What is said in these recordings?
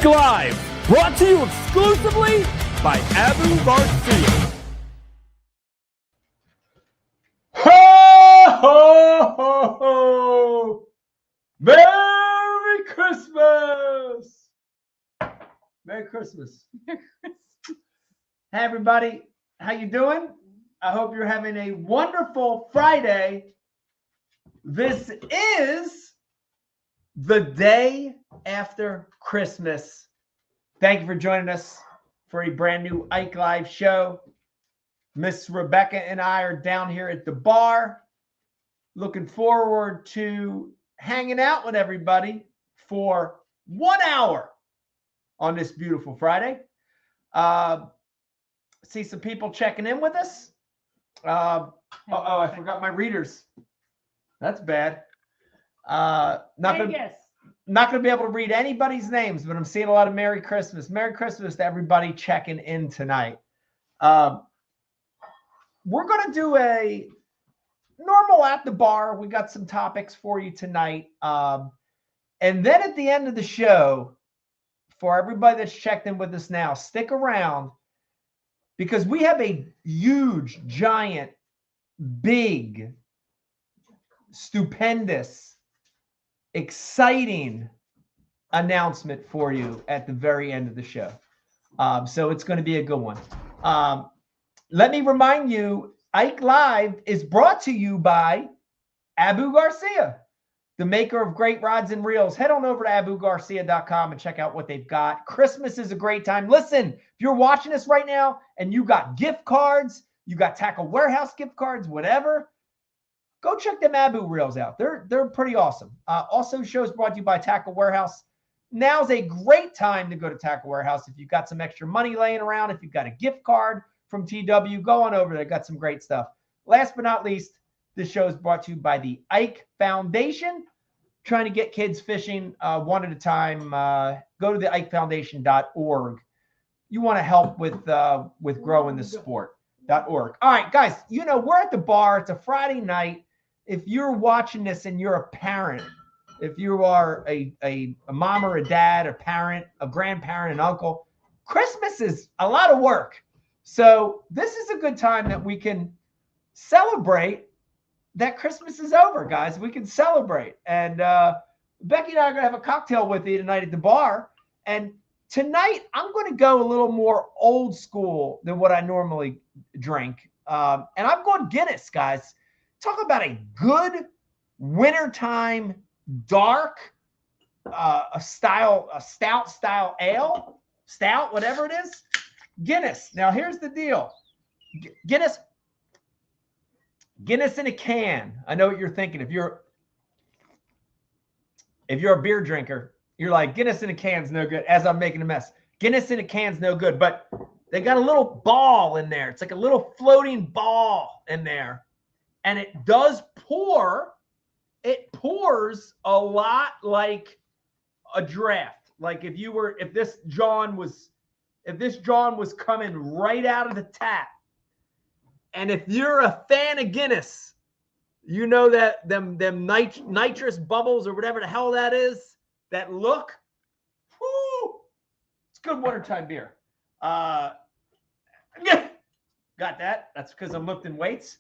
Ike Live, brought to you exclusively by Abu Garcia. Ho, ho, ho, ho! Merry Christmas! Merry Christmas. Hey, everybody. How you doing? I hope you're having a wonderful Friday. This is the day after Christmas. Thank you for joining us for a brand new Ike Live show. Miss Rebecca and I are down here at the bar. Looking forward to hanging out with everybody for 1 hour on this beautiful Friday. See some people checking in with us. I forgot my readers. That's bad. Not gonna be able to read anybody's names, but I'm seeing a lot of Merry Christmas. Merry Christmas to everybody checking in tonight. We're gonna do a normal at the bar. We got some topics for you tonight. And then at the end of the show, for everybody that's checked in with us now, stick around because we have a huge, giant, big, stupendous, exciting announcement for you at the very end of the show. So it's going to be a good one. Let me remind you, Ike Live is brought to you by Abu Garcia, the maker of great rods and reels. Head on over to abugarcia.com and check out what they've got. Christmas is a great time. Listen, if you're watching this right now and you got gift cards, you got Tackle Warehouse gift cards, whatever, go check them Abu reels out. They're pretty awesome. Also, shows brought to you by Tackle Warehouse. Now's a great time to go to Tackle Warehouse. If you've got some extra money laying around, if you've got a gift card from TW, go on over there. Got some great stuff. Last but not least, this show is brought to you by the Ike Foundation. Trying to get kids fishing one at a time. Go to the Iaconelli.org. You want to help with growing the sport.org. All right, guys, we're at the bar. It's a Friday night. If you're watching this and you're a parent, if you are a mom or a dad, a parent, a grandparent, an uncle, Christmas is a lot of work. So this is a good time that we can celebrate that Christmas is over, guys. We can celebrate. And Becky and I are going to have a cocktail with you tonight at the bar. And tonight, I'm going to go a little more old school than what I normally drink. And I'm going Guinness, guys. Talk about a good wintertime, dark, a stout style ale, stout, whatever it is. Guinness. Now, here's the deal. Guinness in a can. I know what you're thinking. If you're a beer drinker, you're like, Guinness in a can's no good, as I'm making a mess. Guinness in a can's no good, but they got a little ball in there. It's like a little floating ball in there. And it does pour. It pours a lot like a draft. Like if this John was coming right out of the tap. And if you're a fan of Guinness, you know that them nitrous bubbles or whatever the hell that is, that look, whoo, it's good wintertime beer. Got that. That's because I'm lifting weights.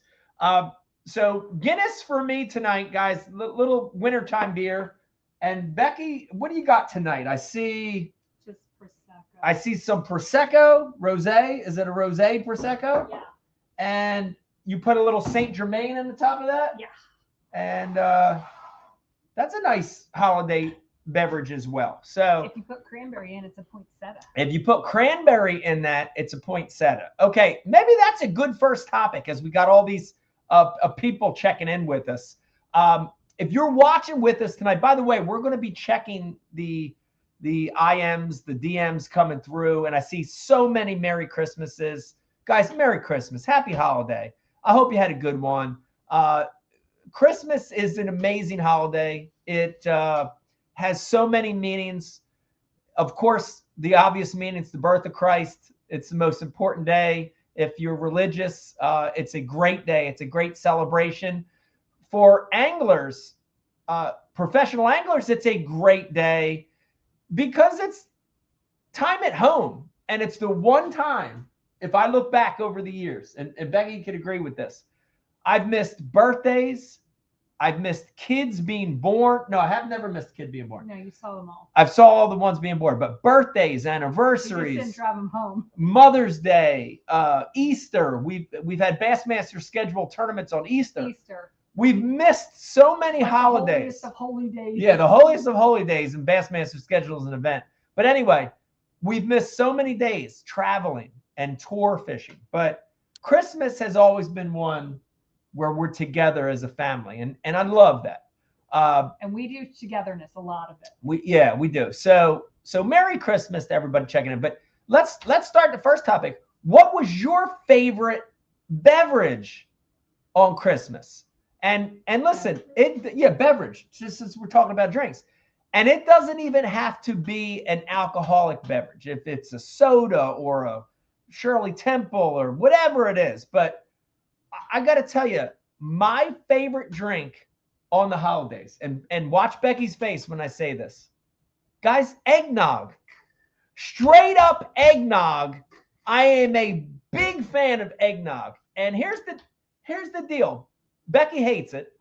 So Guinness for me tonight, guys, little wintertime beer. And Becky, what do you got tonight? I see just Prosecco. I see some Prosecco, rosé. Is it a rosé Prosecco? Yeah. And you put a little Saint Germain on the top of that? Yeah. And that's a nice holiday beverage as well. So if you put cranberry in, it's a poinsettia. If you put cranberry in that, it's a poinsettia. Okay, maybe that's a good first topic as we got all these people checking in with us. If you're watching with us tonight, by the way, we're going to be checking the IMs, the DMs coming through, and I see so many Merry Christmases. Guys, Merry Christmas. Happy holiday. I hope you had a good one. Christmas is an amazing holiday. It has so many meanings. Of course, the obvious meaning is the birth of Christ. It's the most important day. If you're religious, it's a great day. It's a great celebration. For anglers, professional anglers, it's a great day because it's time at home. And it's the one time, if I look back over the years, and Becky could agree with this, I've missed birthdays. I've missed kids being born. No, I have never missed a kid being born. No, you saw them all. I've saw all the ones being born, but birthdays, You just anniversaries, didn't drive them home. Mother's Day, Easter. We've had Bassmaster scheduled tournaments on Easter. We've missed so many holidays. The holiest of holy days. Yeah, the holiest of holy days, and Bassmaster schedules an event. But anyway, we've missed so many days traveling and tour fishing. But Christmas has always been one where we're together as a family, and I love that. And we do togetherness, a lot of it. We do. So Merry Christmas to everybody checking in. But let's start the first topic. What was your favorite beverage on Christmas? And listen, beverage, just as we're talking about drinks. And it doesn't even have to be an alcoholic beverage. If it's a soda or a Shirley Temple or whatever it is. But I got to tell you, my favorite drink on the holidays, and watch Becky's face when I say this, guys, eggnog. Straight up eggnog. I am a big fan of eggnog. And here's the deal. Becky hates it.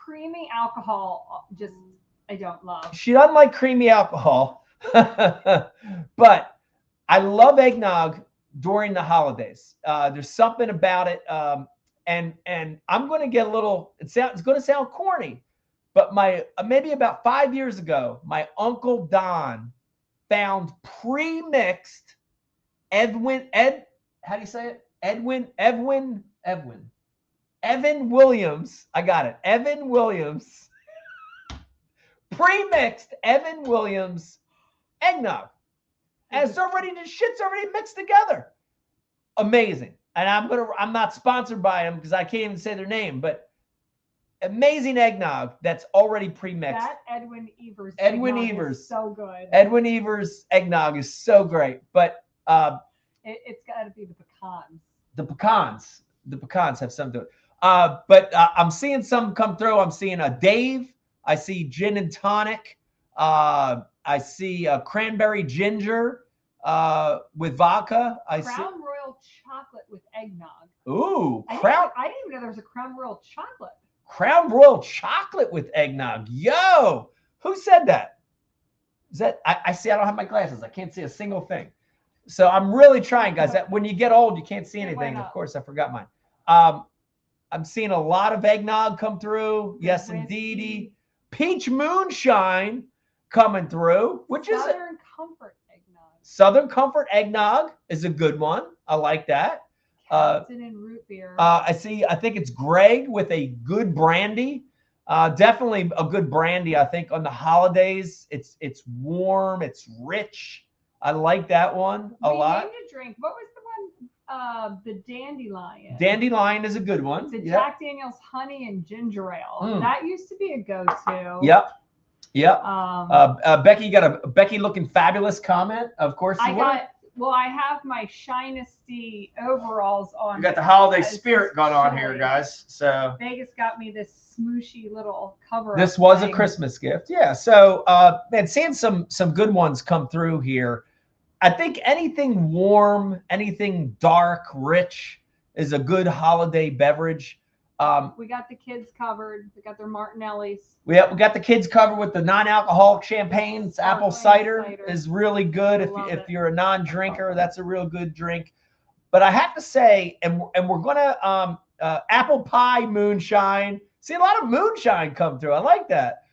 Creamy alcohol, I don't love. She doesn't like creamy alcohol. But I love eggnog during the holidays. There's something about it. And I'm going to get a little, it's going to sound corny, but maybe about 5 years ago, my Uncle Don found pre-mixed Evan Williams. I got it. Evan Williams. Pre-mixed Evan Williams eggnog. And the shit's already mixed together. Amazing. And I'm not sponsored by them because I can't even say their name, but amazing eggnog that's already pre-mixed. That Edwin Evers. Is so good. Edwin Evers eggnog is so great. But it's got to be the pecans. The pecans have something to it. But I'm seeing some come through. I'm seeing a Dave. I see gin and tonic. I see cranberry ginger with vodka. Crown Royal chocolate with eggnog. Ooh, I didn't even know there was a Crown Royal chocolate. Crown Royal chocolate with eggnog. Yo, who said that? Is that I see? I don't have my glasses. I can't see a single thing. So I'm really trying, guys. That when you get old, you can't see anything. Of course, I forgot mine. I'm seeing a lot of eggnog come through. Yes, indeedy. Peach moonshine coming through, which is Southern Comfort eggnog. Southern Comfort eggnog is a good one. I like that. Captain and root beer. I think it's Greg with a good brandy. Definitely a good brandy. I think on the holidays, it's warm, it's rich. I like that one a lot. We named a drink. What was the one? The Dandelion. Dandelion is a good one. The Jack Daniel's honey and ginger ale. That used to be a go-to. Yep. Becky, you got a Becky looking fabulous comment. Of course, I have my Shinesty overalls on. You got the holiday spirit going on here, guys. So Vegas got me this smooshy little cover. This was a Christmas gift. Yeah. So man, seeing some good ones come through here. I think anything warm, anything dark, rich is a good holiday beverage. We got the kids covered. We got their Martinellis. We got the kids covered with the non-alcoholic champagne. It's apple cider is really good. If you're a non-drinker, that's a real good drink. But I have to say, and we're gonna apple pie moonshine. See a lot of moonshine come through. I like that.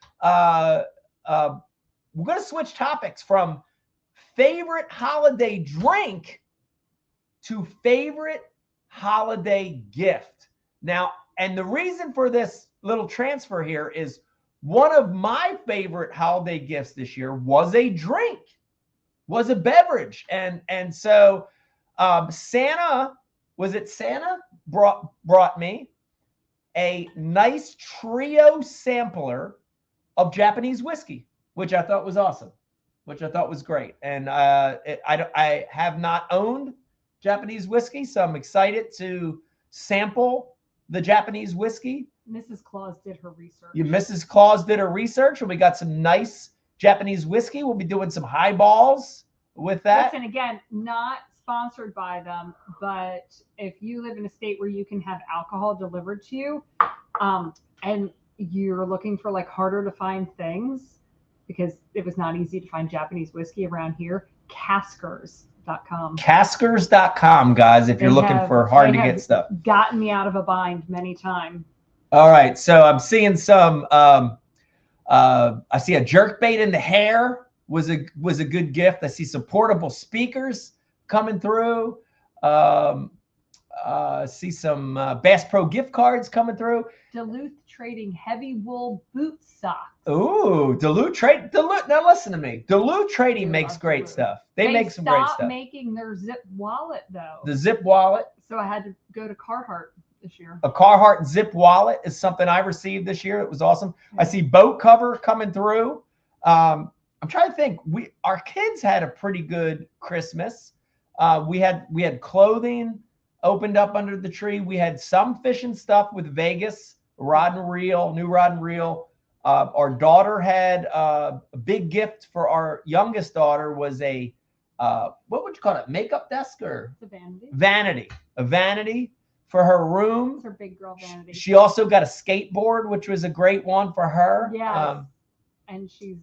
We're gonna switch topics from favorite holiday drink to favorite holiday gift. Now, and the reason for this little transfer here is one of my favorite holiday gifts this year was a drink, was a beverage. And so Santa brought me a nice trio sampler of Japanese whiskey, which I thought was awesome, which I thought was great. And I have not owned Japanese whiskey, so I'm excited to sample the Japanese whiskey. Mrs. Claus did her research. Mrs. Claus did her research, and we got some nice Japanese whiskey. We'll be doing some highballs with that. Listen, again, not sponsored by them, but if you live in a state where you can have alcohol delivered to you, and you're looking for like harder to find things, because it was not easy to find Japanese whiskey around here, Caskers.com. Caskers.com, guys, if you're looking for hard to get stuff. Gotten me out of a bind many times. All right, so I'm seeing some. I see a jerk bait in the hair was a good gift. I see some portable speakers coming through. See some Bass Pro gift cards coming through. Duluth Trading heavy wool boot socks. Ooh, Duluth. Now listen to me. Duluth Trading makes great stuff. They make some great stuff. Stopped making their zip wallet though. The zip wallet. So I had to go to Carhartt this year. A Carhartt zip wallet is something I received this year. It was awesome. I see boat cover coming through. I'm trying to think. Our kids had a pretty good Christmas. We had clothing opened up under the tree. We had some fishing stuff with Vegas, rod and reel, new rod and reel. Our daughter had a big gift for our youngest daughter was a what would you call it? Makeup desk or It's a vanity. vanity? A vanity for her room. It's her big girl vanity. She also got a skateboard, which was a great one for her. Yeah. And she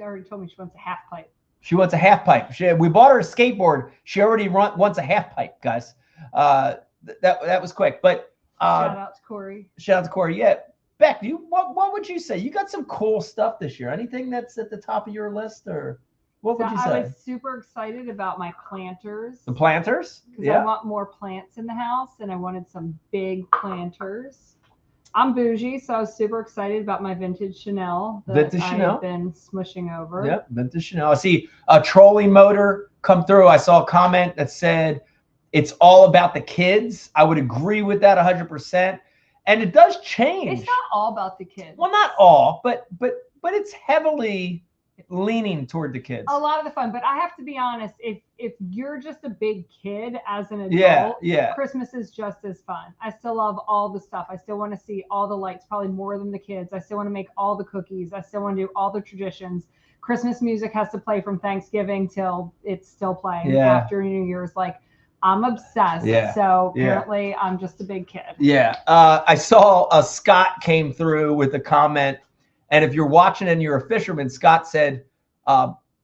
already told me she wants a half pipe. She wants a half pipe. We bought her a skateboard. She already wants a half pipe, guys. That was quick. But Shout out to Corey. Shout out to Corey. Yeah. Beck, what would you say? You got some cool stuff this year. Anything that's at the top of your list, or what would you say? I was super excited about my planters. The planters? Because I want more plants in the house, and I wanted some big planters. I'm bougie, so I was super excited about my vintage Chanel that I've been smushing over. Yep, vintage Chanel. I see a trolling motor come through. I saw a comment that said it's all about the kids. I would agree with that 100%. And it does change. It's not all about the kids. Well, not all, but it's heavily leaning toward the kids. A lot of the fun, but I have to be honest. If you're just a big kid as an adult, yeah, Christmas is just as fun. I still love all the stuff. I still want to see all the lights, probably more than the kids. I still want to make all the cookies. I still want to do all the traditions. Christmas music has to play from Thanksgiving till it's still playing after New Year's. Like, I'm obsessed. Yeah. So apparently I'm just a big kid. Yeah. I saw Scott came through with a comment. And if you're watching and you're a fisherman, Scott said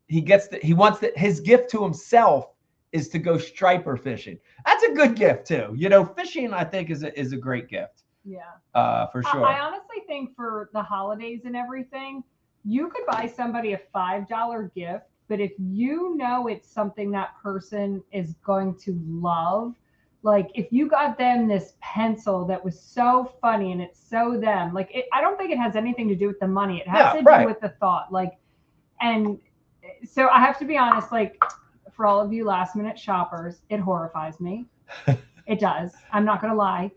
his gift to himself is to go striper fishing. That's a good gift too. You know, fishing I think is a great gift. Yeah. For sure. I honestly think for the holidays and everything, you could buy somebody a $5 gift, but if you know it's something that person is going to love, like if you got them this pencil that was so funny and it's so them, like I don't think it has anything to do with the money. It has to do with the thought. Like, and so I have to be honest, like for all of you last minute shoppers, it horrifies me. It does. I'm not going to lie.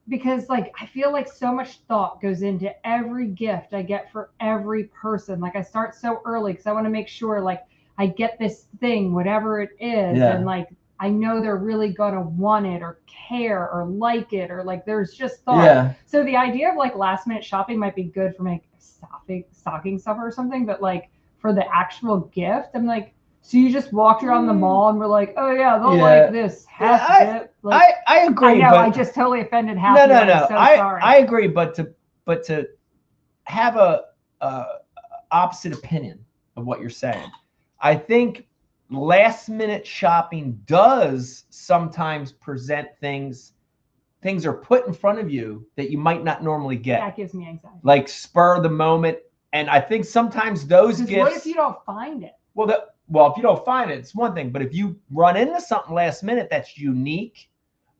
Because like, I feel like so much thought goes into every gift I get for every person. Like I start so early because I want to make sure like I get this thing, whatever it is. Yeah. And like, I know they're really going to want it or care or like it, or like, there's just thought. Yeah. So the idea of like last minute shopping might be good for like stocking stuffer or something, but like for the actual gift, I'm like, so you just walked around the mall and we're like, oh yeah, they'll like this half bit. Like, I agree. I know, I just totally offended half. No. I'm so sorry. I agree, but to have a opposite opinion of what you're saying, I think last minute shopping does sometimes present things are put in front of you that you might not normally get. That gives me anxiety. Like spur of the moment, and I think sometimes those gifts. What if you don't find it? Well, if you don't find it, it's one thing. But if you run into something last minute that's unique,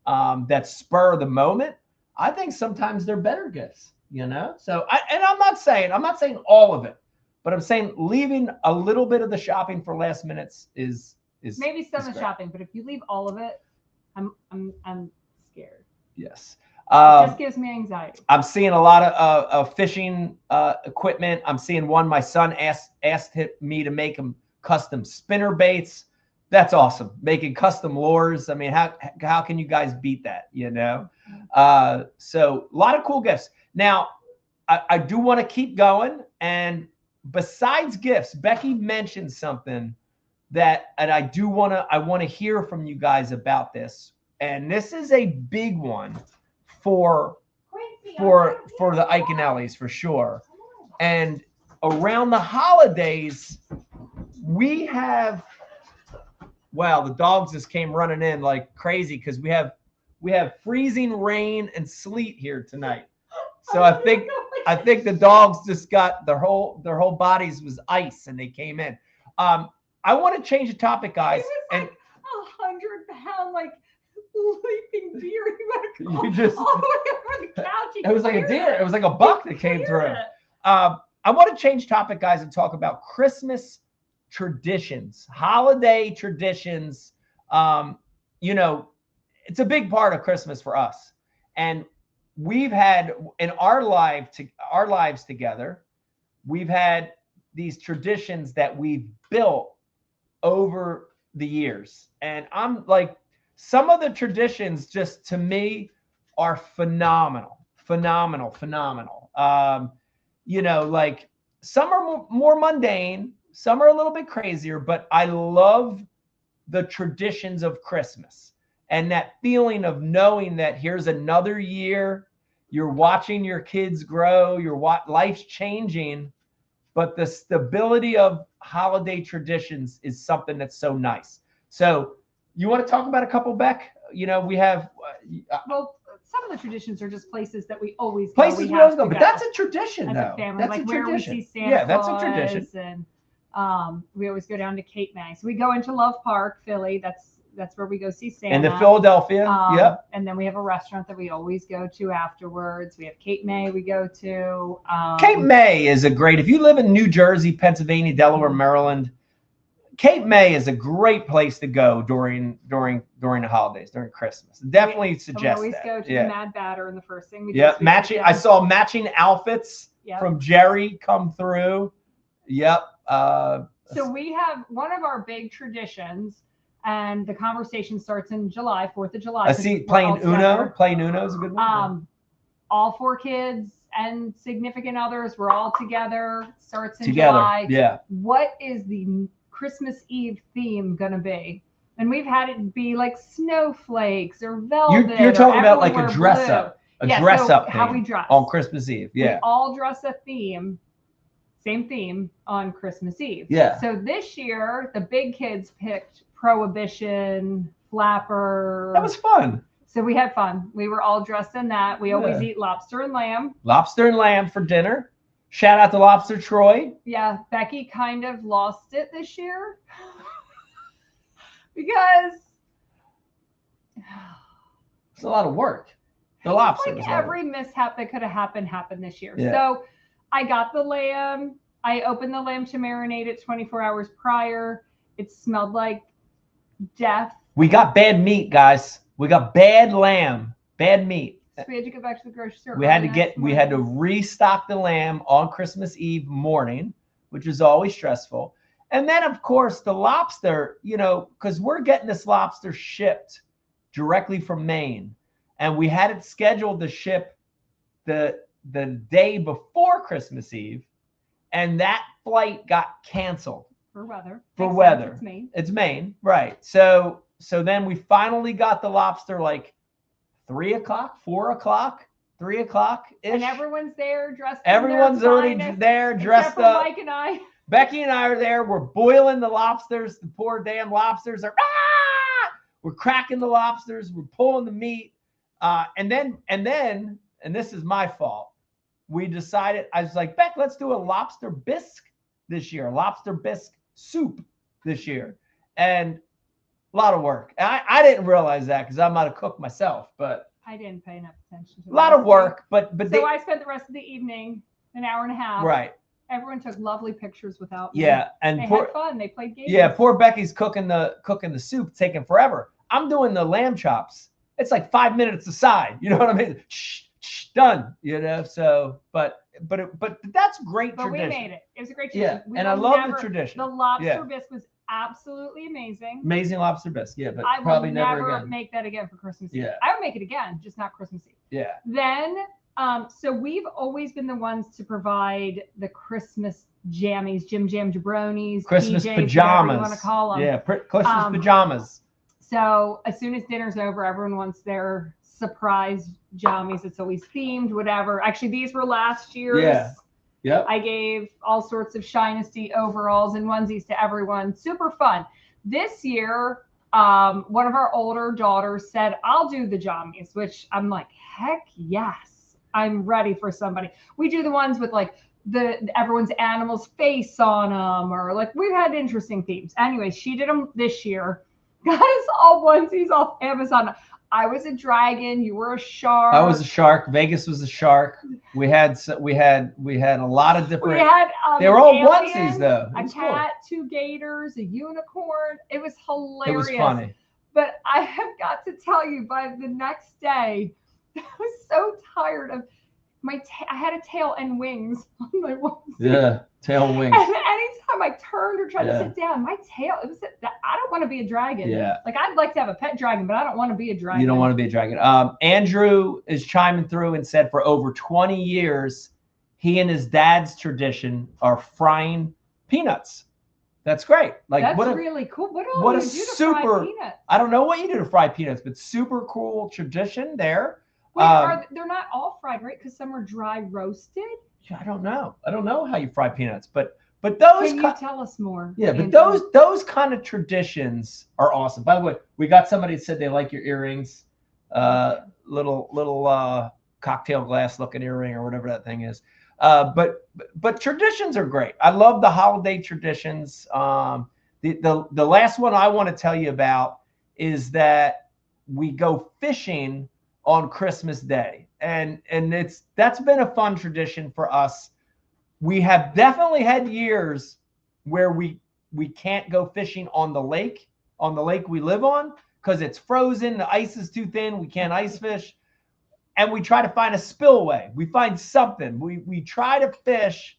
that's spur of the moment, I think sometimes they're better gifts, you know? So, I'm not saying all of it, but I'm saying leaving a little bit of the shopping for last minutes is maybe some of the great. shopping, but if you leave all of it, I'm scared. Yes. It just gives me anxiety. I'm seeing a lot of fishing equipment. I'm seeing one. My son asked me to make him custom spinner baits. That's awesome. Making custom lures. I mean, how can you guys beat that? You know. So a lot of cool gifts. Now, I do want to keep going, and besides gifts, Becky mentioned something that, and I want to hear from you guys about this. And this is a big one for the Iaconellis for sure. And around the holidays, we have, wow, the dogs just came running in like crazy because we have freezing rain and sleet here tonight. So I think the dogs just got their whole bodies was ice and they came in. I want to change the topic, guys. It was like 100-pound like leaping deer. You just all the way over the couch. it was like a deer. It was like a buck that came through. I want to change topic, guys, and talk about Christmas traditions, holiday traditions. You know, it's a big part of Christmas for us, and we've had in our lives together, we've had these traditions that we've built over the years. And I'm like, some of the traditions just to me are phenomenal. You know, like some are more mundane, some are a little bit crazier, but I love the traditions of Christmas and that feeling of knowing that here's another year, you're watching your kids grow, life's changing, but the stability of holiday traditions is something that's so nice. So you want to talk about a couple, Beck? You know, we have well, some of the traditions are just places that we always places we always go, but that's a tradition, as though. a family, That's like a where tradition. we see Santa Yeah, that's a Claus, tradition. And we always go down to Cape May. So we go into Love Park, Philly. That's where we go see Santa. And the Philadelphia, yep. And then we have a restaurant that we always go to afterwards. We have Cape May we go to. Cape May is a great, if you live in New Jersey, Pennsylvania, Delaware, Maryland, Cape May is a great place to go during the holidays, during Christmas. Definitely suggest we always that. go to the Mad Batter, and the first thing we do. Yeah, matching. I saw matching outfits from Jerry come through. Yep. So we have one of our big traditions, and the conversation starts in July, 4th of July. I see playing Uno. Playing Uno is a good one. All 4 kids and significant others, we're all together. Starts in July. Yeah. What is the Christmas Eve theme gonna be? And we've had it be like snowflakes or velvet. You're talking about like a dress up. Dress up how we dress on Christmas Eve. Yeah. We all dress a theme, same theme on Christmas Eve. Yeah. So this year the big kids picked Prohibition, Flapper. That was fun. So we had fun. We were all dressed in that. We always eat lobster and lamb. Lobster and lamb for dinner. Shout out to Lobster Troy. Yeah, Becky kind of lost it this year because it's a lot of work. The lobster. Like every mishap that could have happened this year. Yeah. So I got the lamb. I opened the lamb to marinate it 24 hours prior. It smelled like death. We got bad meat, guys. We got bad lamb, bad meat. So we had to go back to the grocery store. We had to restock the lamb on Christmas Eve morning, which is always stressful. And then, of course, the lobster, you know, because we're getting this lobster shipped directly from Maine. And we had it scheduled to ship the day before Christmas Eve. And that flight got canceled. For weather. For weather. It's Maine. It's Maine, right. So then we finally got the lobster like 3 o'clock, 4 o'clock, 3 o'clock-ish. And everyone's there dressed Everyone's already there, dressed up. Mike and I. Becky and I are there. We're boiling the lobsters. The poor damn lobsters are, we're cracking the lobsters. We're pulling the meat. And this is my fault. We decided, I was like, Beck, let's do a lobster bisque this year, a lobster bisque soup this year. And a lot of work. I didn't realize that because I'm not a cook myself, but I didn't pay enough attention to it. A lot of work, but so I spent the rest of the evening, an hour and a half. Right. Everyone took lovely pictures without me. Yeah, and they had fun. They played games. Yeah, poor Becky's cooking the soup, taking forever. I'm doing the lamb chops. It's like 5 minutes aside. You know what I mean? Done. You know. So, but that's great. But tradition. we made it. It was a great tradition. Yeah, and I love the tradition. The lobster bisque was absolutely amazing. Amazing lobster bisque. Yeah, but I probably will never never again. make that again for Christmas Eve. Yeah. I would make it again, just not Christmas Eve. Yeah. Then So we've always been the ones to provide the Christmas jammies, Jim Jam jabronis, Christmas PJs, pajamas. whatever you want to call them. Yeah, Christmas pajamas. So as soon as dinner's over, everyone wants their surprise jammies. It's always themed, whatever. Actually, these were last year's. Yeah. Yep. I gave all sorts of Shinesty overalls and onesies to everyone. Super fun. This year, one of our older daughters said, I'll do the jammies, which I'm like, heck yes. I'm ready for somebody. We do the ones with like everyone's animal's face on them, or like we've had interesting themes. Anyway, she did them this year. Got us all onesies off Amazon. I was a dragon. You were a shark. I was a shark. Vegas was a shark. We had a lot of different. We had they were all alien, onesies though. A cat, cool. 2 gators, a unicorn. It was hilarious. It was funny. But I have got to tell you, by the next day, I was so tired of I had a tail and wings on my onesie. Yeah, tail and wings. And anytime I turned or tried to sit down, my tail, I don't want to be a dragon. Yeah. Like I'd like to have a pet dragon, but I don't want to be a dragon. You don't want to be a dragon. Andrew is chiming through and said for over 20 years, he and his dad's tradition are frying peanuts. That's great. Like that's really cool. What do you do to fry peanuts? I don't know what you do to fry peanuts, but super cool tradition there. Wait, they're not all fried, right? Because some are dry roasted. I don't know. I don't know how you fry peanuts, but those. Can you tell us more? Yeah, but those kind of traditions are awesome. By the way, we got somebody that said they like your earrings, little cocktail glass looking earring or whatever that thing is. But traditions are great. I love the holiday traditions. The last one I want to tell you about is that we go fishing on Christmas Day. And that's been a fun tradition for us. We have definitely had years where we can't go fishing on the lake we live on because it's frozen, the ice is too thin, we can't ice fish. And we try to find a spillway. We find something. We try to fish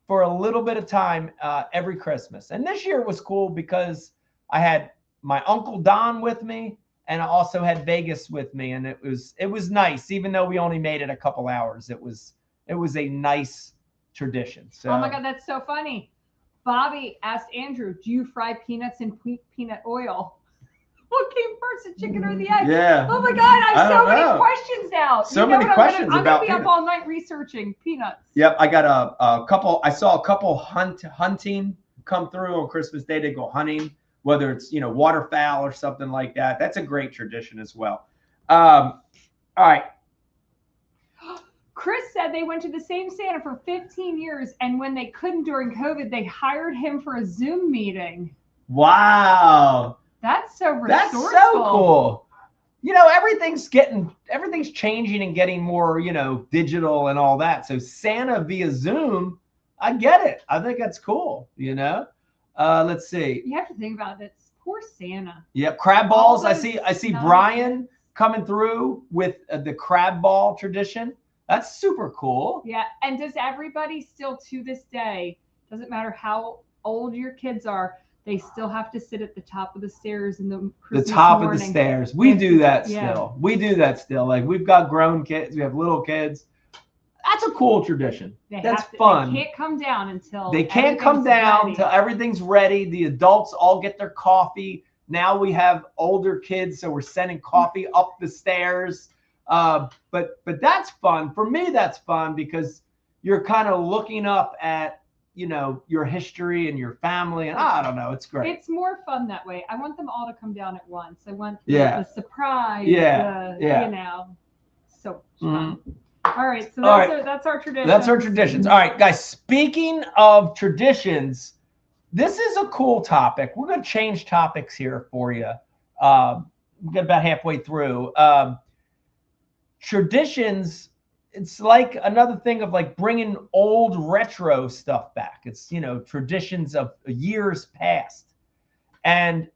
for a little bit of time every Christmas. And this year was cool because I had my Uncle Don with me, and I also had Vegas with me, and it was nice. Even though we only made it a couple hours, it was a nice tradition. So. Oh my God, that's so funny. Bobby asked Andrew, "Do you fry peanuts in peanut oil?" What came first, the chicken or the egg? Yeah. Oh my God, I have so many questions now. So many questions I'm about gonna be up all night researching peanuts. Yep, I got a couple. I saw a couple hunting come through on Christmas Day. They go hunting, whether it's waterfowl or something like that. That's a great tradition as well. All right. Chris said they went to the same Santa for 15 years, and when they couldn't during COVID, they hired him for a Zoom meeting. Wow. That's so resourceful. That's so cool. Everything's changing and getting more, digital and all that. So Santa via Zoom, I get it. I think that's cool. Let's see. You have to think about it. Poor Santa. Yep, crab balls. I see Brian coming through with the crab ball tradition. That's super cool. Yeah, and does everybody still to this day, doesn't matter how old your kids are, they still have to sit at the top of the stairs in the Christmas morning. Of the stairs. We do that still. We do that still. Like we've got grown kids, we have little kids. That's a cool tradition. That's fun. They can't come down until everything's ready. The adults all get their coffee. Now we have older kids, so we're sending coffee up the stairs. But that's fun. For me, that's fun because you're kind of looking up at your history and your family, and I don't know, it's great. It's more fun that way. I want them all to come down at once. I want the surprise. So fun. All right, so that's our tradition. That's our traditions. All right, guys, speaking of traditions, this is a cool topic. We're going to change topics here for you. We get about halfway through. Traditions, it's like another thing of like bringing old retro stuff back. It's, traditions of years past. And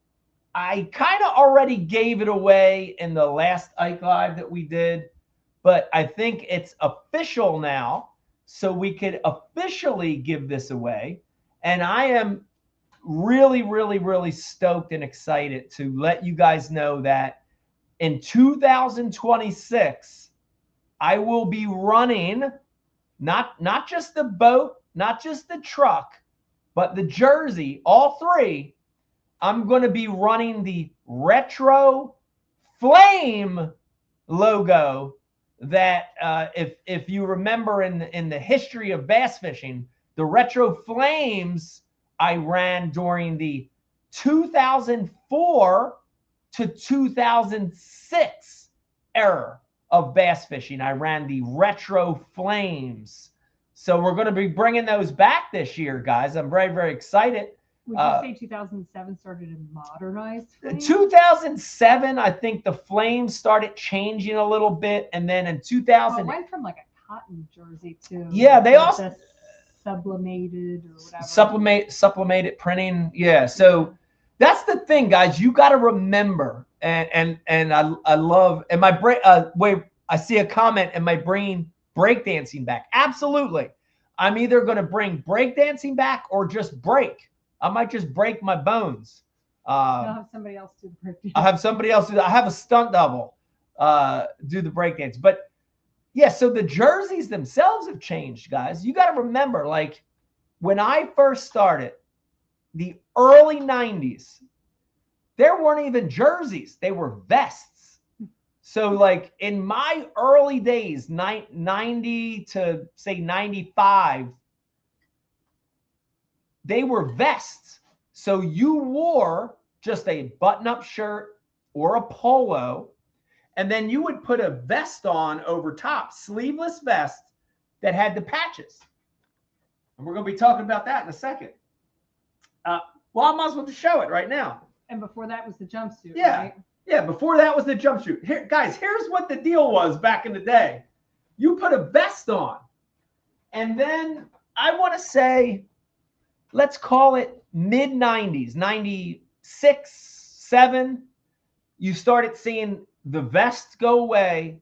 I kind of already gave it away in the last Ike Live that we did, but I think it's official now, so we could officially give this away. And I am really, really, really stoked and excited to let you guys know that in 2026, I will be running not just the boat, not just the truck, but the jersey, all three. I'm going to be running the retro flame logo that if you remember in the history of bass fishing, the retro flames I ran during the 2004 to 2006 era of bass fishing. I ran the retro flames. So we're going to be bringing those back this year, guys. I'm very, very excited. Would you say 2007 started to modernize? 2007, I think the flames started changing a little bit, and then in 2000, well, it went from like a cotton jersey to they also sublimated or whatever. Sublimated printing. Yeah. So that's the thing, guys. You got to remember, and I love, and my brain. Wait, I see a comment. Am I bringing breakdancing back? Absolutely. I'm either going to bring breakdancing back or just break. I might just break my bones. I'll have somebody else do the breakdance. I have somebody else do that. I have a stunt double do the breakdance. But yeah, so the jerseys themselves have changed, guys. You got to remember, like when I first started, the early 90s, there weren't even jerseys. They were vests. So like in my early days, 90 to say 95, they were vests. So you wore just a button-up shirt or a polo, and then you would put a vest on over top, sleeveless vest that had the patches. And we're going to be talking about that in a second. Well, I might as well just show it right now. And before that was the jumpsuit, Yeah. right? Yeah, before that was the jumpsuit. Here, guys, here's what the deal was back in the day. You put a vest on, and then I want to say, let's call it mid-90s, 96, 7, you started seeing the vest go away,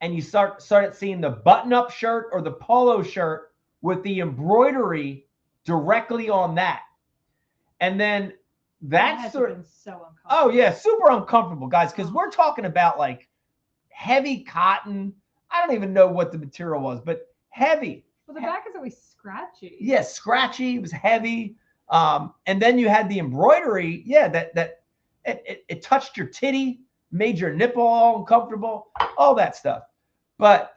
and you started seeing the button-up shirt or the polo shirt with the embroidery directly on that. And then that's so uncomfortable. Oh yeah, super uncomfortable, guys, because we're talking about like heavy cotton. I don't even know what the material was, but heavy. Well, the back is always scratchy. Yeah, scratchy. It was heavy. And then you had the embroidery. Yeah, that it touched your titty, made your nipple all uncomfortable, all that stuff. But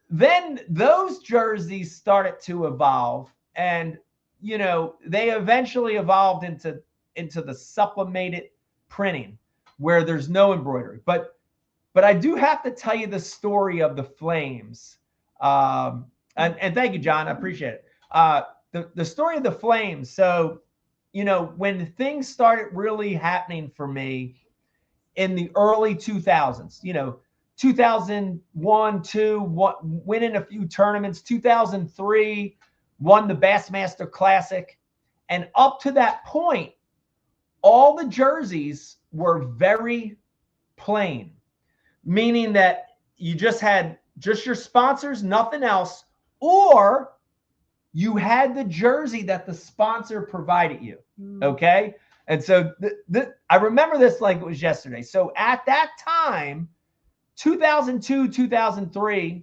then those jerseys started to evolve, and you know they eventually evolved into the sublimated printing where there's no embroidery. But I do have to tell you the story of the flames. And thank you, John. I appreciate it. The story of the flames. So, you know, when things started really happening for me in the early 2000s, you know, 2001, 2, winning a few tournaments, 2003, won the Bassmaster Classic. And up to that point, all the jerseys were very plain, meaning that you just had just your sponsors, nothing else, or you had the jersey that the sponsor provided you. Okay. And so I remember this like it was yesterday. So at that time, 2002, 2003,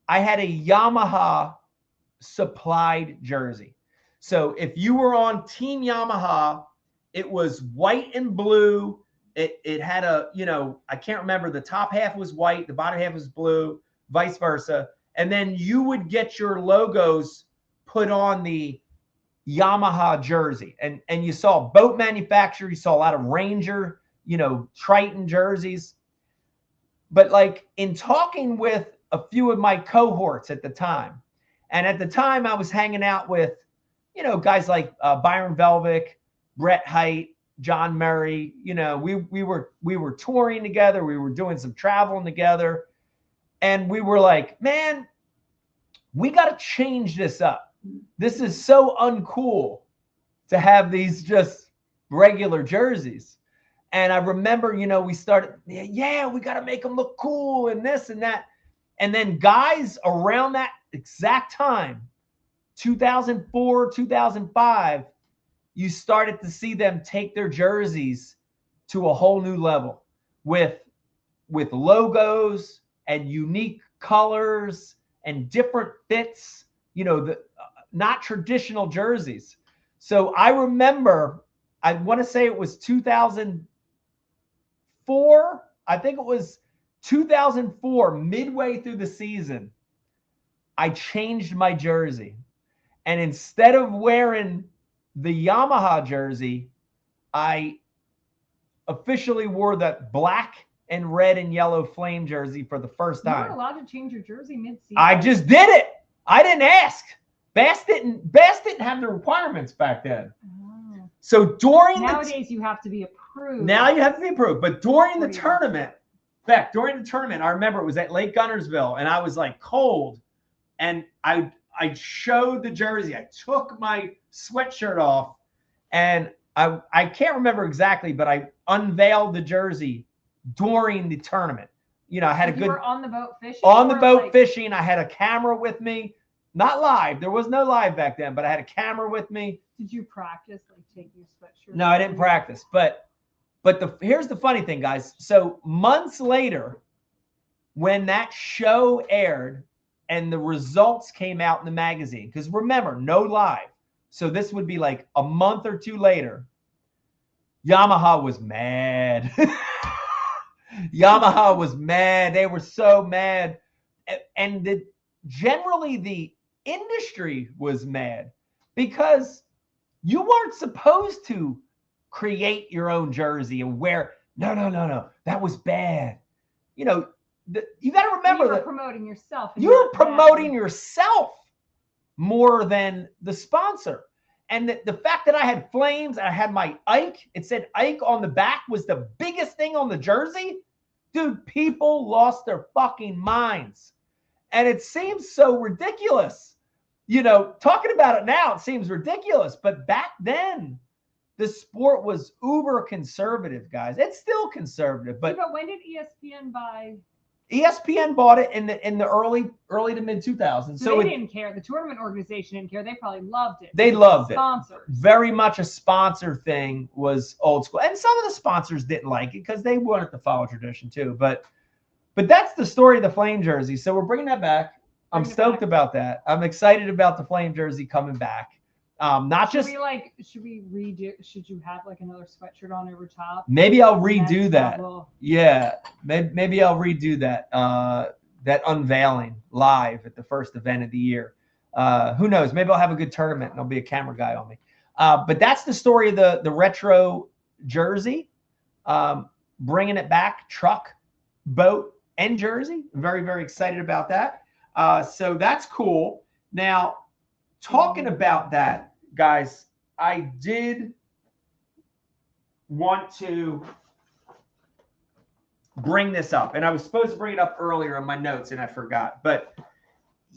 I had a Yamaha supplied jersey. So if you were on Team Yamaha, it was white and blue. It had a, you know, I can't remember, the top half was white, the bottom half was blue, vice versa. And then you would get your logos put on the Yamaha jersey. And you saw boat manufacturers, you saw a lot of Ranger, you know, Triton jerseys. But like in talking with a few of my cohorts at the time, and at the time I was hanging out with, you know, guys like Byron Velvick, Brett Hite, John Murray, you know, we were touring together. We were doing some traveling together, and we were like, man, we got to change this up. This is so uncool to have these just regular jerseys. And I remember, you know, we started, yeah, we got to make them look cool and this and that. And then guys around that exact time, 2004, 2005, you started to see them take their jerseys to a whole new level with logos, and unique colors and different fits, the not traditional jerseys. So I remember, I want to say it was 2004. I think it was 2004, midway through the season, I changed my jersey. And instead of wearing the Yamaha jersey, I officially wore that black and red and yellow flame jersey for the first time. You were allowed to change your jersey mid-season. I just did it. I didn't ask. Bass didn't have the requirements back then. Oh. So nowadays you have to be approved. Now you have to be approved. But during the tournament, I remember it was at Lake Gunnersville, and I was like cold, and I showed the jersey. I took my sweatshirt off, and I can't remember exactly, but I unveiled the jersey during the tournament. I had a good. You were on the boat fishing. On the boat fishing, I had a camera with me. Not live. There was no live back then, but I had a camera with me. Did you practice, like take your sweatshirt? No, I didn't practice. But here's the funny thing, guys. So months later, when that show aired and the results came out in the magazine, because remember, no live. So this would be like a month or two later. Yamaha was mad. Yamaha was mad. They were so mad. And generally the industry was mad because you weren't supposed to create your own jersey and wear. No. That was bad. You got to remember that promoting yourself. You're promoting yourself more than the sponsor. And the fact that I had flames, and I had my Ike, it said Ike on the back was the biggest thing on the jersey. Dude, people lost their fucking minds. And it seems so ridiculous. Talking about it now, it seems ridiculous. But back then, the sport was uber conservative, guys. It's still conservative. But when did ESPN buy? ESPN bought it in the early to mid 2000s. So they didn't care. The tournament organization didn't care. They probably loved it. They loved it. Sponsors. Very much a sponsor thing was old school. And some of the sponsors didn't like it because they wanted to follow tradition too. But that's the story of the flame jersey. So we're bringing that back. I'm stoked about that. I'm excited about the flame jersey coming back. Should we redo? Should you have like another sweatshirt on over top? Maybe I'll redo that. Yeah, maybe I'll redo that. That unveiling live at the first event of the year. Who knows? Maybe I'll have a good tournament and I'll be a camera guy on me. But that's the story of the retro jersey. Bringing it back, truck, boat, and jersey. I'm very, very excited about that. So that's cool. Now, talking about that, guys, I did want to bring this up, and I was supposed to bring it up earlier in my notes, and I forgot. But,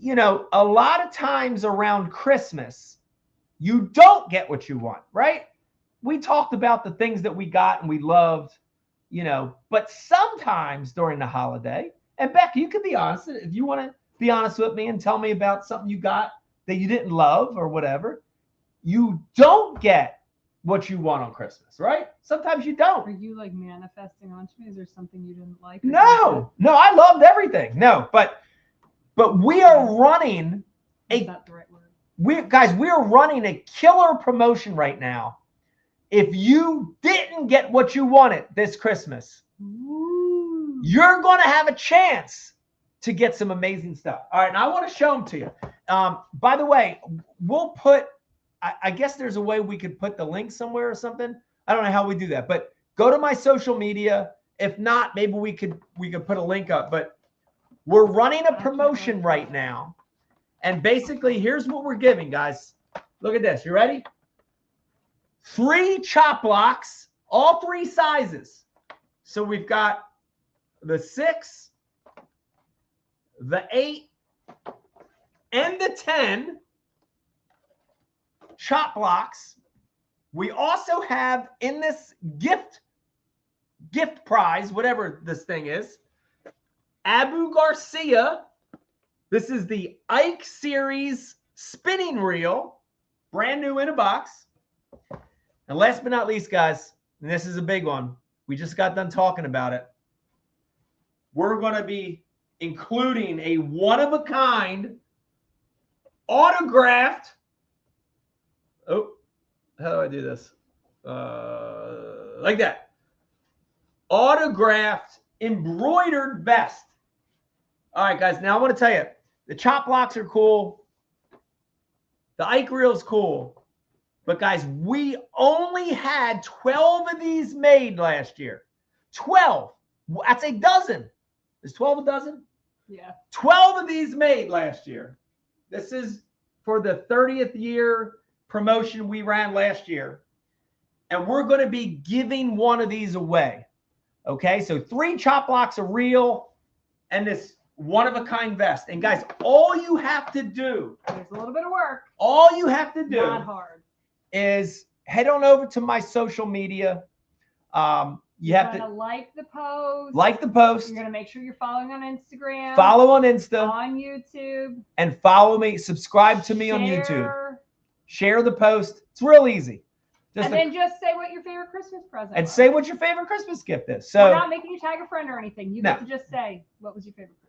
a lot of times around Christmas, you don't get what you want, right? We talked about the things that we got and we loved, but sometimes during the holiday, and Becky, you can be honest, if you want to be honest with me and tell me about something you got that you didn't love or whatever, you don't get what you want on Christmas, right? Sometimes you don't. Are you like manifesting onto me? Is there something you didn't like? No, I loved everything. No, but we are running Is that the right word? We are running a killer promotion right now. If you didn't get what you wanted this Christmas, you're going to have a chance to get some amazing stuff. All right, and I want to show them to you. By the way, we'll put, I guess there's a way we could put the link somewhere or something. I don't know how we do that, but go to my social media. If not, maybe we could put a link up. But we're running a promotion right now. And basically, here's what we're giving, guys. Look at this. You ready? 3 chop blocks, all 3 sizes. So we've got the 6, the 8, and the 10 chop blocks. We also have in this gift prize, whatever this thing is, Abu Garcia. This is the Ike Series spinning reel, brand new in a box. And last but not least, guys, and this is a big one. We just got done talking about it. We're going to be including a one-of-a-kind autographed. Oh, how do I do this? Like that. Autographed embroidered vest. All right, guys. Now I want to tell you, the chop blocks are cool. The Ike reel's cool. But guys, we only had 12 of these made last year. 12. That's a dozen. Is 12 a dozen? Yeah. 12 of these made last year. This is for the 30th year promotion we ran last year. And we're going to be giving one of these away. Okay, so 3 chop blocks, a reel, and this one-of-a-kind vest. And guys, all you have to do, There's a little bit of work. all you have to do Not hard. is head on over to my social media. You have to like the post. like the post, You're going to make sure you're following on Instagram. follow on Insta, on YouTube. and follow me. Subscribe to me on YouTube. Share. Share the post. It's real easy. And then just say what your favorite Christmas present and was. say what your favorite Christmas gift is. We're So, not making you tag a friend or anything. You No. get to just say, what was your favorite Christmas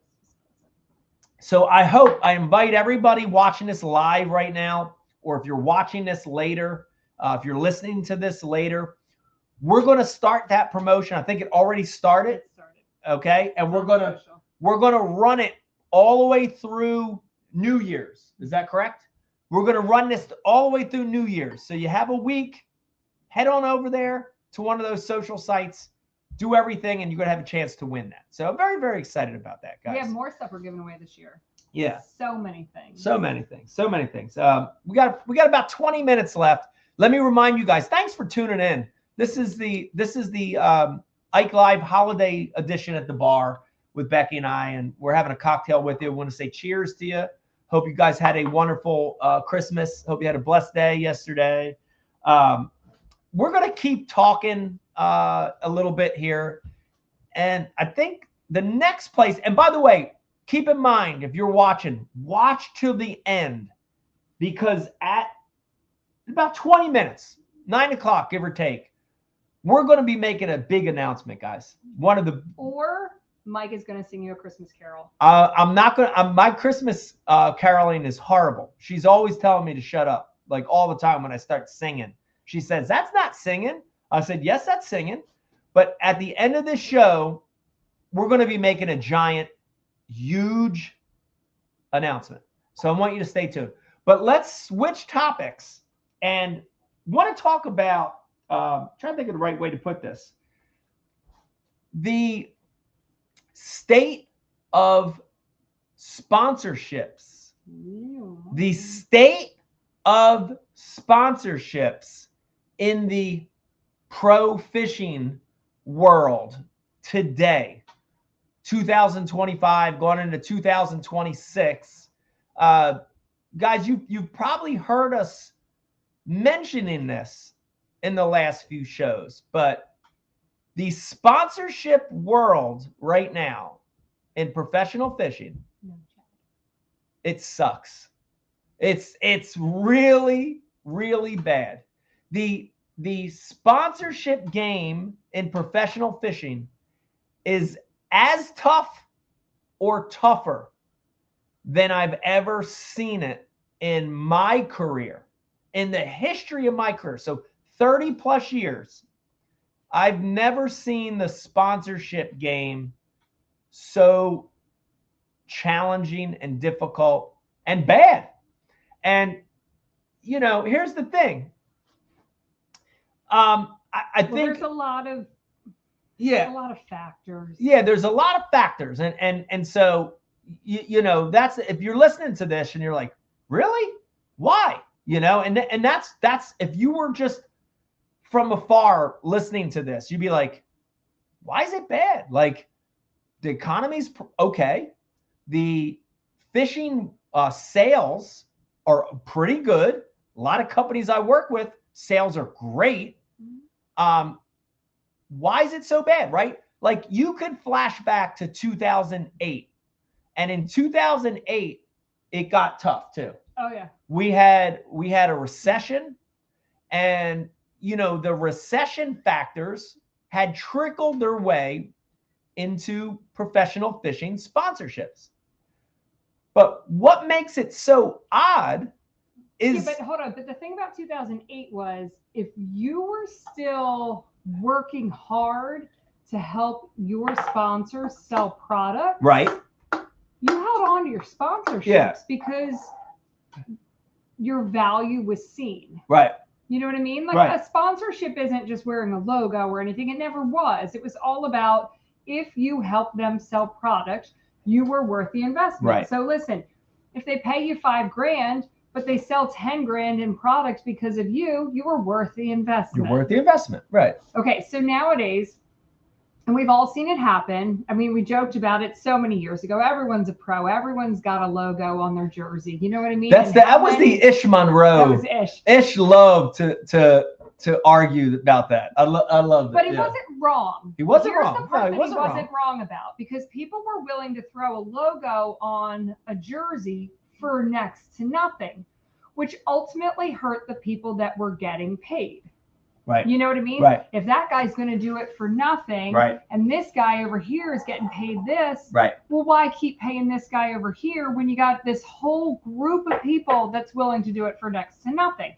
present? so I invite everybody watching this live right now, or if you're watching this later, if you're listening to this later, we're going to start that promotion. I think it already started. It started. Okay, and we're gonna Official. run it all the way through New Year's. Is that correct? We're gonna run this all the way through New Year's. So you have a week. Head on over there to one of those social sites, do everything, and you're gonna have a chance to win that. So I'm very, very excited about that, guys. We have more stuff we're giving away this year. Yeah. So many things. So many things. So many things. We got about 20 minutes left. Let me remind you guys. Thanks for tuning in. This is the Ike Live Holiday Edition at the bar with Becky and I, and we're having a cocktail with you. We want to say cheers to you. Hope you guys had a wonderful Christmas. Hope you had a blessed day yesterday. We're gonna keep talking a little bit here, and I think the next place. And by the way, keep in mind, if you're watching, watch till the end, because at about 20 minutes, 9 o'clock, give or take, we're going to be making a big announcement, guys. Or Mike is going to sing you a Christmas carol. I'm not going to, my Christmas caroling is horrible. She's always telling me to shut up, like all the time when I start singing. She says, that's not singing. I said, yes, that's singing. But at the end of this show, we're going to be making a giant, huge announcement. So I want you to stay tuned. But let's switch topics and want to talk about, trying to think of the right way to put this. The state of sponsorships. The state of sponsorships in the pro fishing world today, 2025, going into 2026. Guys, you've probably heard us mentioning this in the last few shows, but the sponsorship world right now in professional fishing, it sucks. It's really, really bad. The sponsorship game in professional fishing is as tough or tougher than I've ever seen it in my career, in the history of my career. So 30 plus years, I've never seen the sponsorship game so challenging and difficult and bad. And, you know, here's the thing. I think there's a lot of factors. Yeah, there's a lot of factors. And so, you know, that's, if you're listening to this and you're like, really? Why? You know, and that's if you were just from afar listening to this, you'd be like, why is it bad? Like, the economy's okay. The fishing sales are pretty good. A lot of companies I work with, sales are great. Why is it so bad, right? Like, you could flash back to 2008. And in 2008, it got tough too. Oh yeah. We had a recession, and you know, the recession factors had trickled their way into professional fishing sponsorships. But what makes it so odd is... Yeah, but hold on. But the thing about 2008 was, if you were still working hard to help your sponsors sell products, right, you held on to your sponsorships Yeah. because your value was seen. right, You know what I mean? Like Right. a sponsorship isn't just wearing a logo or anything. It never was. It was all about, if you help them sell products, you were worth the investment. Right. So listen, if they pay you $5,000, but they sell 10 grand in products because of you, you were worth the investment. you're worth the investment, right? Okay, so nowadays, and we've all seen it happen. I mean, we joked about it so many years ago. Everyone's a pro. Everyone's got a logo on their jersey. You know what I mean? That was many- the Ish Monroe. That was Ish. Ish loved to argue about that. I loved it. But he yeah. wasn't wrong. He wasn't Here's wrong. The No, part he that wasn't he wasn't wrong about, because people were willing to throw a logo on a jersey for next to nothing, which ultimately hurt the people that were getting paid. Right. You know what I mean? Right. If that guy's going to do it for nothing, Right. and this guy over here is getting paid this, Right. well, why keep paying this guy over here when you got this whole group of people that's willing to do it for next to nothing?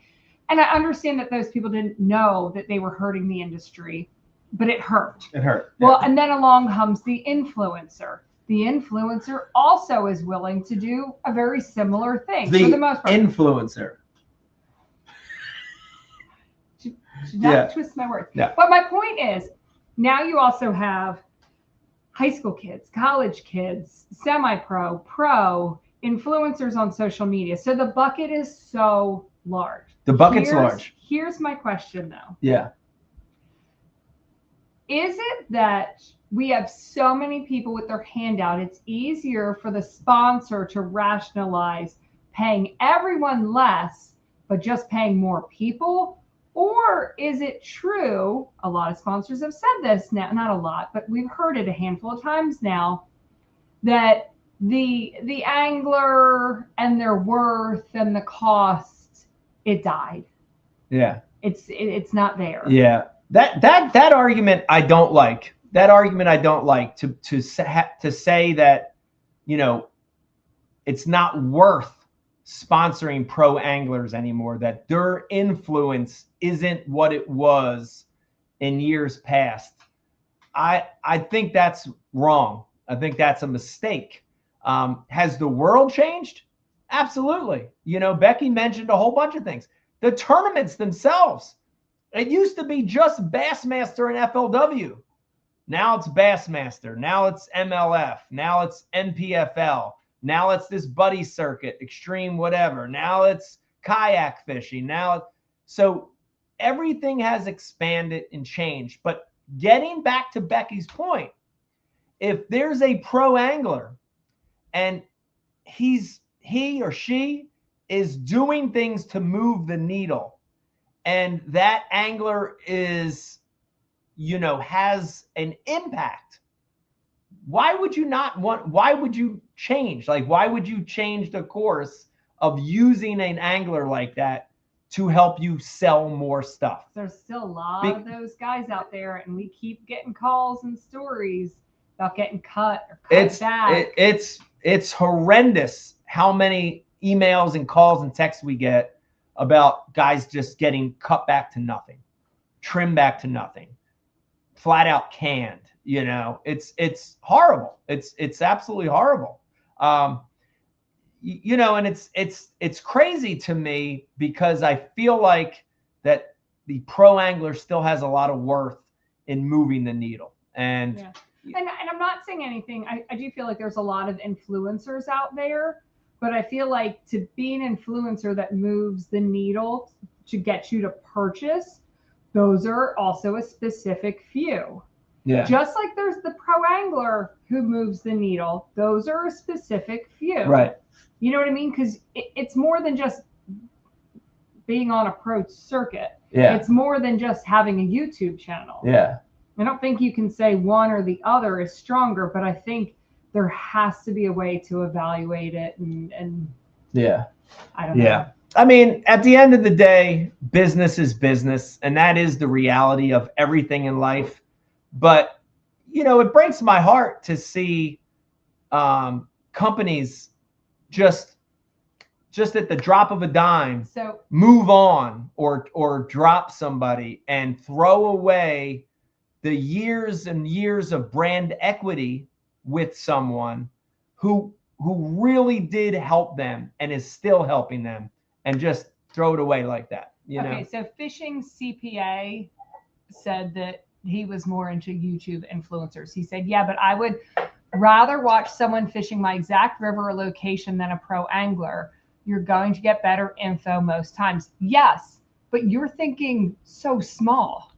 And I understand that those people didn't know that they were hurting the industry, but it hurt. It hurt. Well, and then along comes the influencer. The influencer also is willing to do a very similar thing for the most part. Influencer. Should not Yeah. twist my words. Yeah. But my point is, now you also have high school kids, college kids, semi-pro, pro, influencers on social media. So the bucket is so large. The bucket's large. Here's my question, though. Yeah. Is it that we have so many people with their hand out, it's easier for the sponsor to rationalize paying everyone less, but just paying more people? Or is it true, a lot of sponsors have said this now, not a lot, but we've heard it a handful of times now, that the angler and their worth and the cost, it died. Yeah. It's not there. Yeah. That argument I don't like. That argument I don't like, to say that, you know, it's not worth sponsoring pro anglers anymore, that their influence isn't what it was in years past. I think that's wrong. I think that's a mistake. Has the world changed? Absolutely. You know, Becky mentioned a whole bunch of things. The tournaments themselves, it used to be just Bassmaster and FLW. Now it's Bassmaster. Now it's MLF. Now it's NPFL. Now it's this buddy circuit, extreme whatever. Now it's kayak fishing. So everything has expanded and changed. But getting back to Becky's point, if there's a pro angler and he or she is doing things to move the needle, and that angler is, you know, has an impact, why would you change? Like, why would you change the course of using an angler like that to help you sell more stuff? There's still a lot of those guys out there, and we keep getting calls and stories about getting cut or cut back. It's horrendous how many emails and calls and texts we get about guys just getting cut back to nothing, trimmed back to nothing, flat out canned. You know, it's horrible. It's absolutely horrible. You know, and it's crazy to me, because I feel like that the pro angler still has a lot of worth in moving the needle. And yeah. And I'm not saying anything. I do feel like there's a lot of influencers out there, but I feel like to be an influencer that moves the needle to get you to purchase, those are also a specific few. yeah, Just like there's the pro angler who moves the needle, those are a specific few. right. You know what I mean? Because it's more than just being on a pro circuit. Yeah, It's more than just having a YouTube channel. yeah, I don't think you can say one or the other is stronger, but I think there has to be a way to evaluate it. And yeah. I don't know. Yeah. I mean, at the end of the day, business is business, and that is the reality of everything in life. But, it breaks my heart to see companies just at the drop of a dime move on or drop somebody and throw away the years and years of brand equity with someone who really did help them and is still helping them, and just throw it away like that. Okay, so Fishing CPA said that he was more into YouTube influencers. He said, yeah, but I would rather watch someone fishing my exact river or location than a pro angler. You're going to get better info most times. Yes, but you're thinking so small.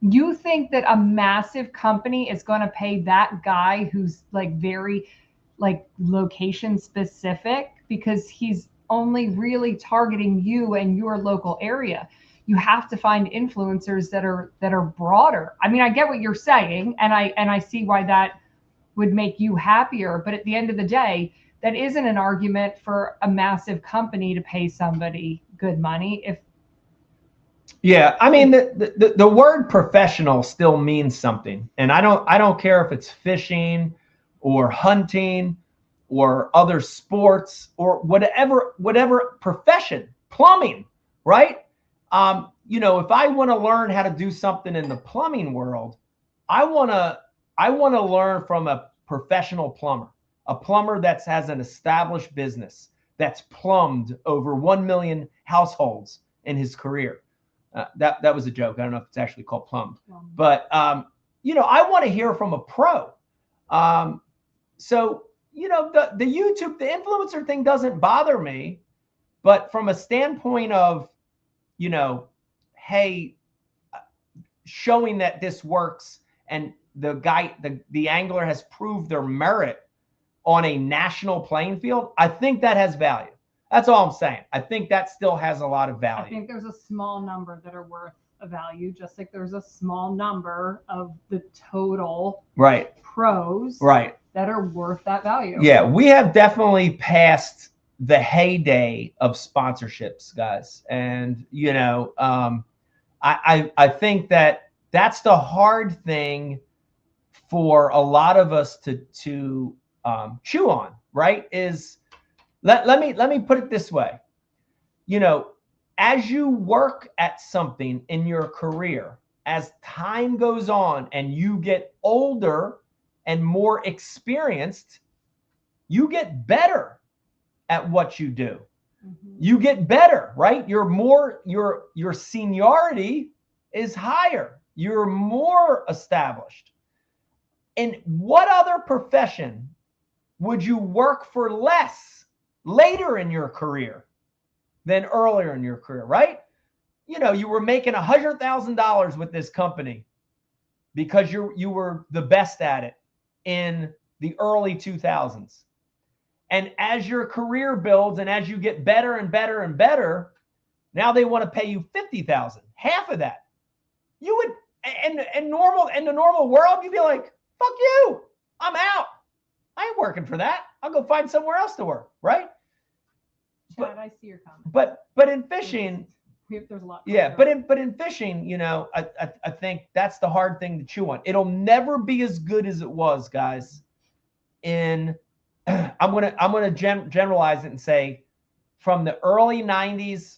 You think that a massive company is going to pay that guy who's like very like location specific because he's only really targeting you and your local area. You have to find influencers that are broader. I mean, I get what you're saying, and I see why that would make you happier, but at the end of the day, that isn't an argument for a massive company to pay somebody good money. Yeah, I mean, the word professional still means something, and I don't care if it's fishing or hunting or other sports or whatever profession, plumbing, right? If I want to learn how to do something in the plumbing world, I want to learn from a professional plumber, a plumber that has an established business that's plumbed over 1 million households in his career. That was a joke. I don't know if it's actually called plumbed, but I want to hear from a pro. So the YouTube, the influencer thing doesn't bother me, but from a standpoint of, hey, showing that this works and the angler has proved their merit on a national playing field, I think that has value. That's all I'm saying. I think that still has a lot of value. I think there's a small number that are worth a value, just like there's a small number of the total pros that are worth that value. Yeah, we have definitely passed the heyday of sponsorships, guys. And, I think that's the hard thing for a lot of us to chew on, right? Is let me put it this way. As you work at something in your career, as time goes on and you get older and more experienced, you get better at what you do. Mm-hmm. You get better, right? Your seniority is higher. You're more established. In what other profession would you work for less later in your career than earlier in your career, right? You were making $100,000 with this company because you were the best at it in the early 2000s. And as your career builds and as you get better and better and better, now they want to pay you $50,000, half of that. You would, in the normal world, you'd be like, fuck you, I'm out. I ain't working for that. I'll go find somewhere else to work, right? Chad, I see your comment. But in fishing, there's a lot. Yeah, but in fishing, I think that's the hard thing to chew on. It'll never be as good as it was, guys. I'm gonna generalize it and say, from the early 90s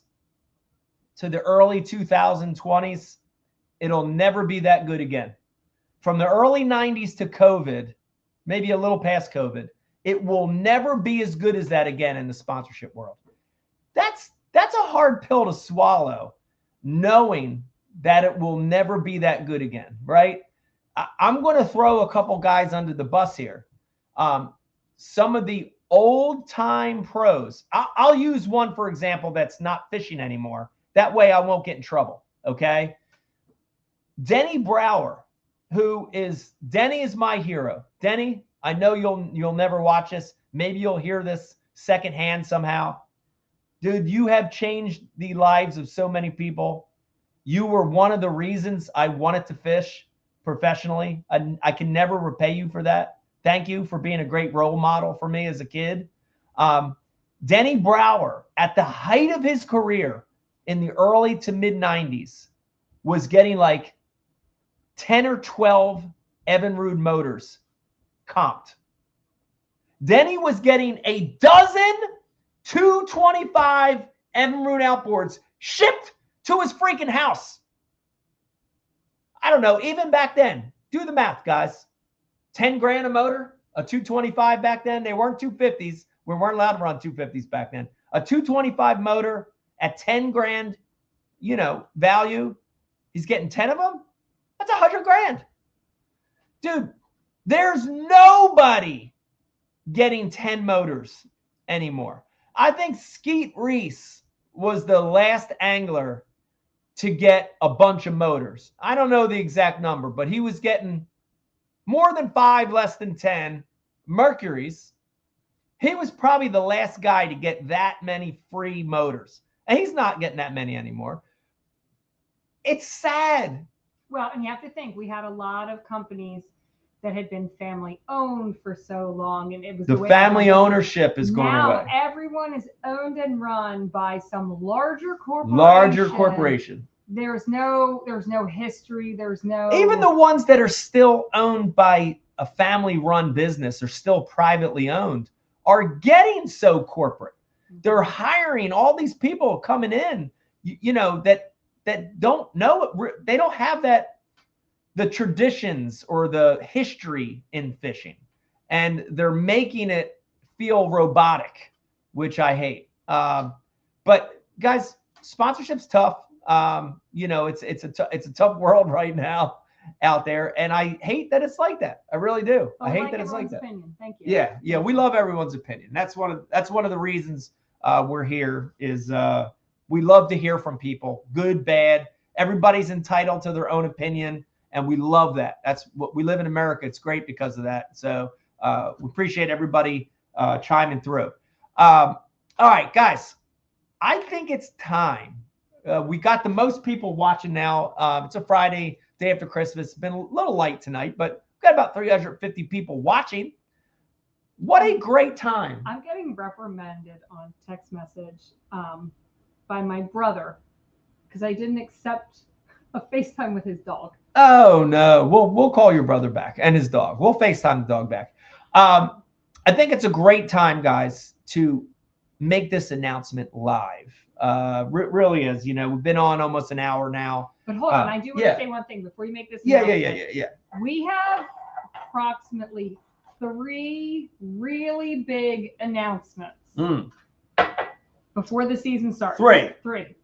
to the early 2020s, it'll never be that good again. From the early 90s to COVID, maybe a little past COVID, it will never be as good as that again in the sponsorship world. That's a hard pill to swallow, knowing that it will never be that good again, right? I'm going to throw a couple guys under the bus here. Some of the old-time pros. I'll use one, for example, that's not fishing anymore. That way I won't get in trouble, okay? Denny Brower, Denny is my hero. Denny, I know you'll never watch this. Maybe you'll hear this secondhand somehow. Dude, you have changed the lives of so many people. You were one of the reasons I wanted to fish professionally. I can never repay you for that. Thank you for being a great role model for me as a kid. Denny Brower, at the height of his career in the early to mid 90s, was getting like 10 or 12 Evinrude motors comped. Then he was getting a dozen 225 Evinrude outboards shipped to his freaking house. I don't know, even back then, do the math, guys. 10 grand a motor, a 225 back then. They weren't 250s. We weren't allowed to run 250s back then. A 225 motor at 10 grand, value. He's getting 10 of them. That's 100 grand. Dude, there's nobody getting 10 motors anymore. I think Skeet Reese was the last angler to get a bunch of motors. I don't know the exact number, but he was getting more than 5, less than 10 Mercuries. He was probably the last guy to get that many free motors. And he's not getting that many anymore. It's sad. Well, and you have to think, we had a lot of companies that had been family owned for so long, and it was the family ownership is going away. Now everyone is owned and run by some larger corporation. There's no history. There's no, even the ones that are still owned by a family-run business or still privately owned are getting so corporate. They're hiring all these people coming in, that don't know it. They don't have the traditions or the history in fishing, and they're making it feel robotic, which I hate. But guys, sponsorship's tough. It's a tough world right now out there, and I hate that it's like that. I really do. I hate that it's like that. Opinion. Thank you. Yeah, we love everyone's opinion. That's one of the reasons we're here. Is we love to hear from people, good, bad. Everybody's entitled to their own opinion, and we love that. That's what we live in America. It's great because of that. So we appreciate everybody chiming through. All right, guys, I think it's time. We got the most people watching now. It's a Friday, day after Christmas. It's been a little light tonight, but we've got about 350 people watching. What a great time. I'm getting reprimanded on text message by my brother because I didn't accept a FaceTime with his dog. Oh, no. We'll call your brother back and his dog. We'll FaceTime the dog back. I think it's a great time, guys, to make this announcement live. Really is. We've been on almost an hour now. But hold on, I do want to say one thing before you make this announcement. Yeah. We have approximately 3 really big announcements before the season starts. 3.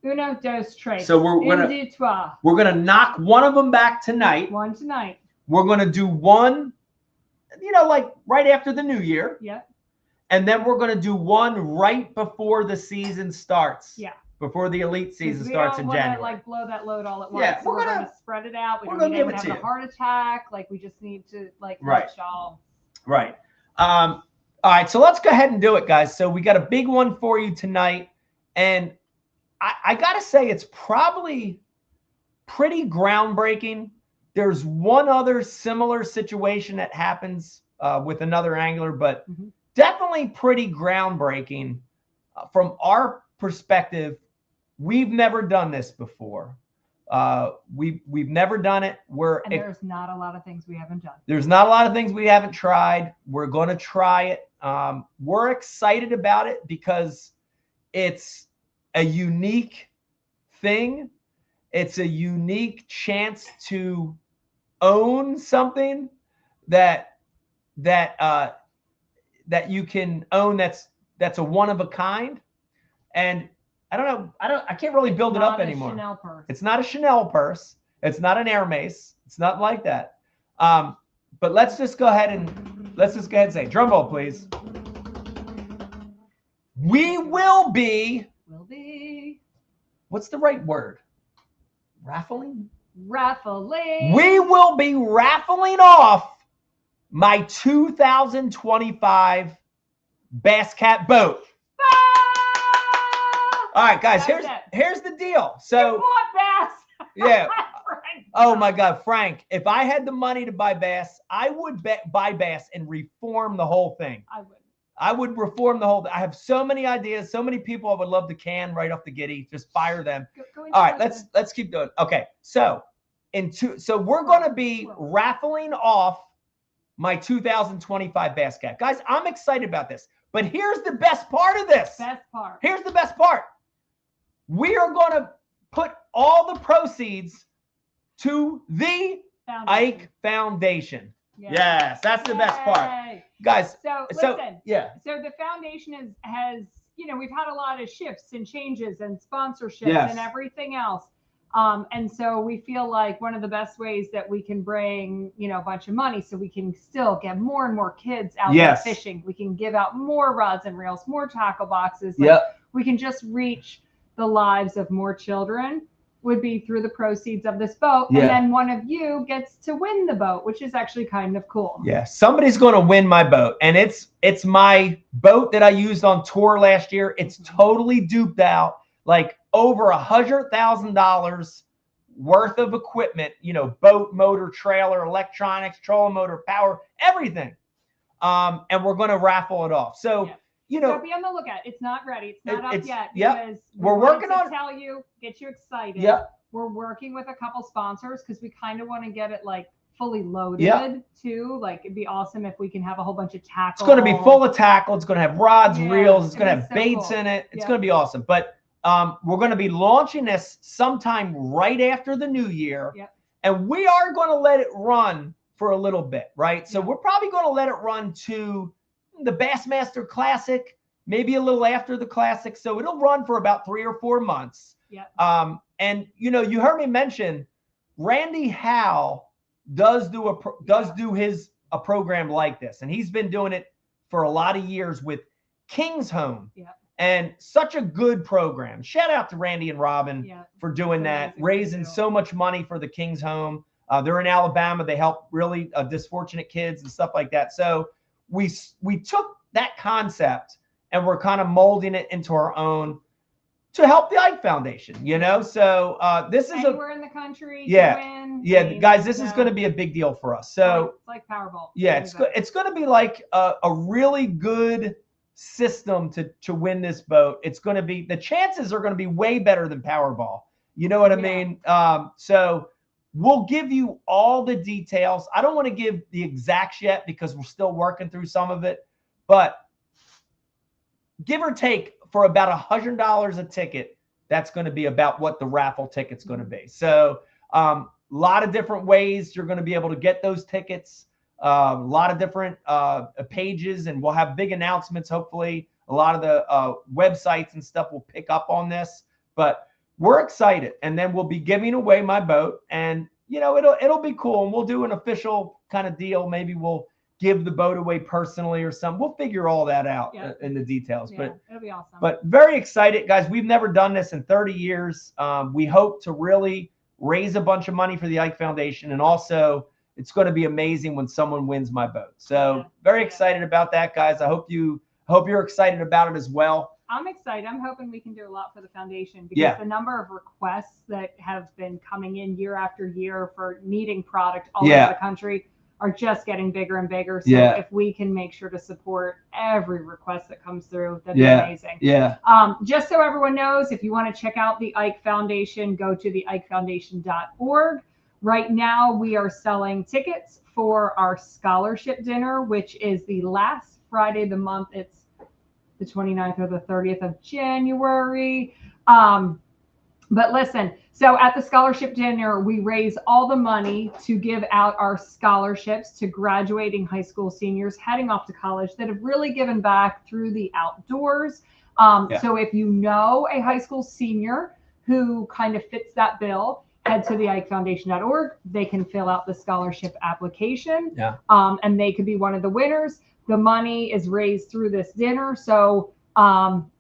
Uno, dos, tres. So we're gonna knock one of them back tonight. One tonight. We're gonna do one, like right after the new year. Yeah. And then we're going to do one right before the season starts. Yeah. Before the elite season starts in January. We don't blow that load all at once. Yeah, so we're going to spread it out. We don't need anyone to have a heart attack. We just need to let y'all. Right. All right. So let's go ahead and do it, guys. So we got a big one for you tonight. And I got to say, it's probably pretty groundbreaking. There's one other similar situation that happens with another angler, but definitely pretty groundbreaking from our perspective. We've never done this before. We've never done it. And there's not a lot of things we haven't done. There's not a lot of things we haven't tried. We're going to try it. We're excited about it because it's a unique thing. It's a unique chance to own something that you can own that's a one of a kind. And I can't really build it up anymore. Chanel purse. It's not a Chanel purse. It's not an Hermes. It's nothing like that. But let's just go ahead and say, drum roll, please. We will be. What's the right word? Raffling. We will be raffling off my 2025 Bass Cat boat. All right, guys, here's the deal. So, you bought Bass. Yeah. Oh my God, Frank, if I had the money to buy Bass, I would buy Bass and reform the whole thing. I would reform the whole thing. I have so many ideas, so many people I would love to can right off the giddy. Just fire them. Go all right, let's keep doing. Okay, so So we're going to be raffling off my 2025 Bass Cat. Guys, I'm excited about this. But here's the best part of this. Here's the best part. We are going to put all the proceeds to the Ike Foundation. Yes, that's the best part. Guys, so listen, yeah. So the foundation has, you know, we've had a lot of shifts and changes and sponsorships and everything else. And so we feel like one of the best ways that we can bring, you know, a bunch of money so we can still get more and more kids out there fishing. We can give out more rods and reels, more tackle boxes. Like, we can just reach the lives of more children would be through the proceeds of this boat. And then one of you gets to win the boat, which is actually kind of cool. Yeah, somebody's going to win my boat. And it's my boat that I used on tour last year. It's totally duped out, like over $100,000 worth of equipment, you know, boat, motor, trailer, electronics, trolling motor, power, everything. And we're going to raffle it off. So, you know, so be on the lookout. It's not ready. It's not up yet. Because we're working on tell you, get you excited. We're working with a couple sponsors because we kind of want to get it like fully loaded too. Like it'd be awesome if we can have a whole bunch of tackle. It's going to be full of tackle. It's going to have rods, reels. It's going to have baits in it. It's going to be awesome. But we're going to be launching this sometime right after the new year. And we are going to let it run for a little bit, right? So we're probably going to let it run to the Bassmaster Classic, maybe a little after the Classic. So it'll run for about 3 or 4 months. And you know, you heard me mention Randy Howe does do a program like this, and he's been doing it for a lot of years with King's Home. And such a good program. Shout out to Randy and Robin for doing that, raising so much money for the King's Home. They're in Alabama. They help really disfortunate kids and stuff like that. So we took that concept and we're kind of molding it into our own to help the Ike Foundation, you know? So this is anywhere in the country. Guys, this is going to be a big deal for us. So it's like Powerball. It's going to be like a really good system to win this boat. It's going to be, the chances are going to be way better than Powerball. You know what I mean? So we'll give you all the details. I don't want to give the exacts yet because we're still working through some of it, but give or take for about $100 a ticket, that's going to be about what the raffle ticket's going to be. So a lot of different ways you're going to be able to get those tickets. A lot of different pages, and we'll have big announcements. Hopefully a lot of the websites and stuff will pick up on this, but we're excited. And then we'll be giving away my boat, and you know, it'll be cool. And we'll do an official kind of deal. Maybe we'll give the boat away personally or something. We'll figure all that out in the details. But it'll be awesome. But very excited, guys. We've never done this in 30 years. We hope to really raise a bunch of money for the Ike Foundation, and also it's going to be amazing when someone wins my boat. So very excited about that, guys. I hope you're excited about it as well. I'm excited. I'm hoping we can do a lot for the foundation because the number of requests that have been coming in year after year for needing product all over the country are just getting bigger and bigger. So if we can make sure to support every request that comes through, that'd be amazing. Just so everyone knows, if you want to check out the Ike Foundation, go to the Iaconelli.org. Right now, we are selling tickets for our scholarship dinner, which is the last Friday of the month. It's the 29th or the 30th of January. But listen, so at the scholarship dinner, we raise all the money to give out our scholarships to graduating high school seniors heading off to college that have really given back through the outdoors. So if you know a high school senior who kind of fits that bill, head to the Iaconelli.org. They can fill out the scholarship application, and they could be one of the winners. The money is raised through this dinner. So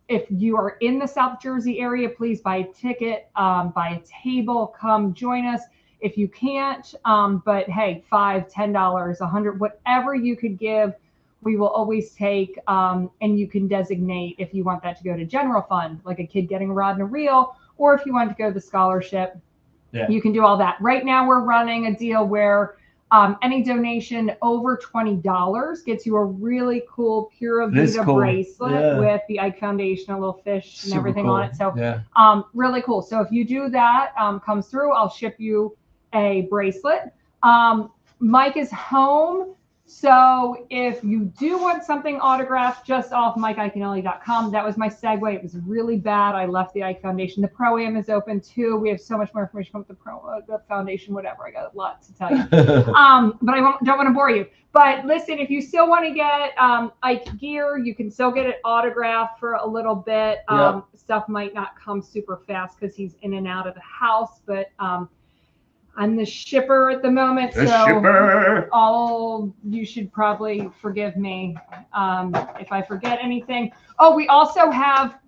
if you are in the South Jersey area, please buy a ticket, buy a table, come join us. If you can't, but hey, $5, $10, $100, whatever you could give, we will always take, and you can designate if you want that to go to general fund, like a kid getting a rod and a reel, or if you want to go to the scholarship, you can do all that. Right now we're running a deal where any donation over $20 gets you a really cool Pura Vida bracelet with the Ike Foundation, a little fish and everything on it. So really cool. So if you do that, comes through, I'll ship you a bracelet. Mike is home. So if you do want something autographed just off MikeIaconelli.com, that was my segue. It was really bad. I left the Ike Foundation. The Pro-Am is open too. We have so much more information about the foundation, whatever. I got a lot to tell you. But I don't want to bore you. But listen, if you still want to get Ike gear, you can still get it autographed for a little bit. Stuff might not come super fast because he's in and out of the house, but I'm the shipper at the moment, you should probably forgive me if I forget anything. Oh, we also have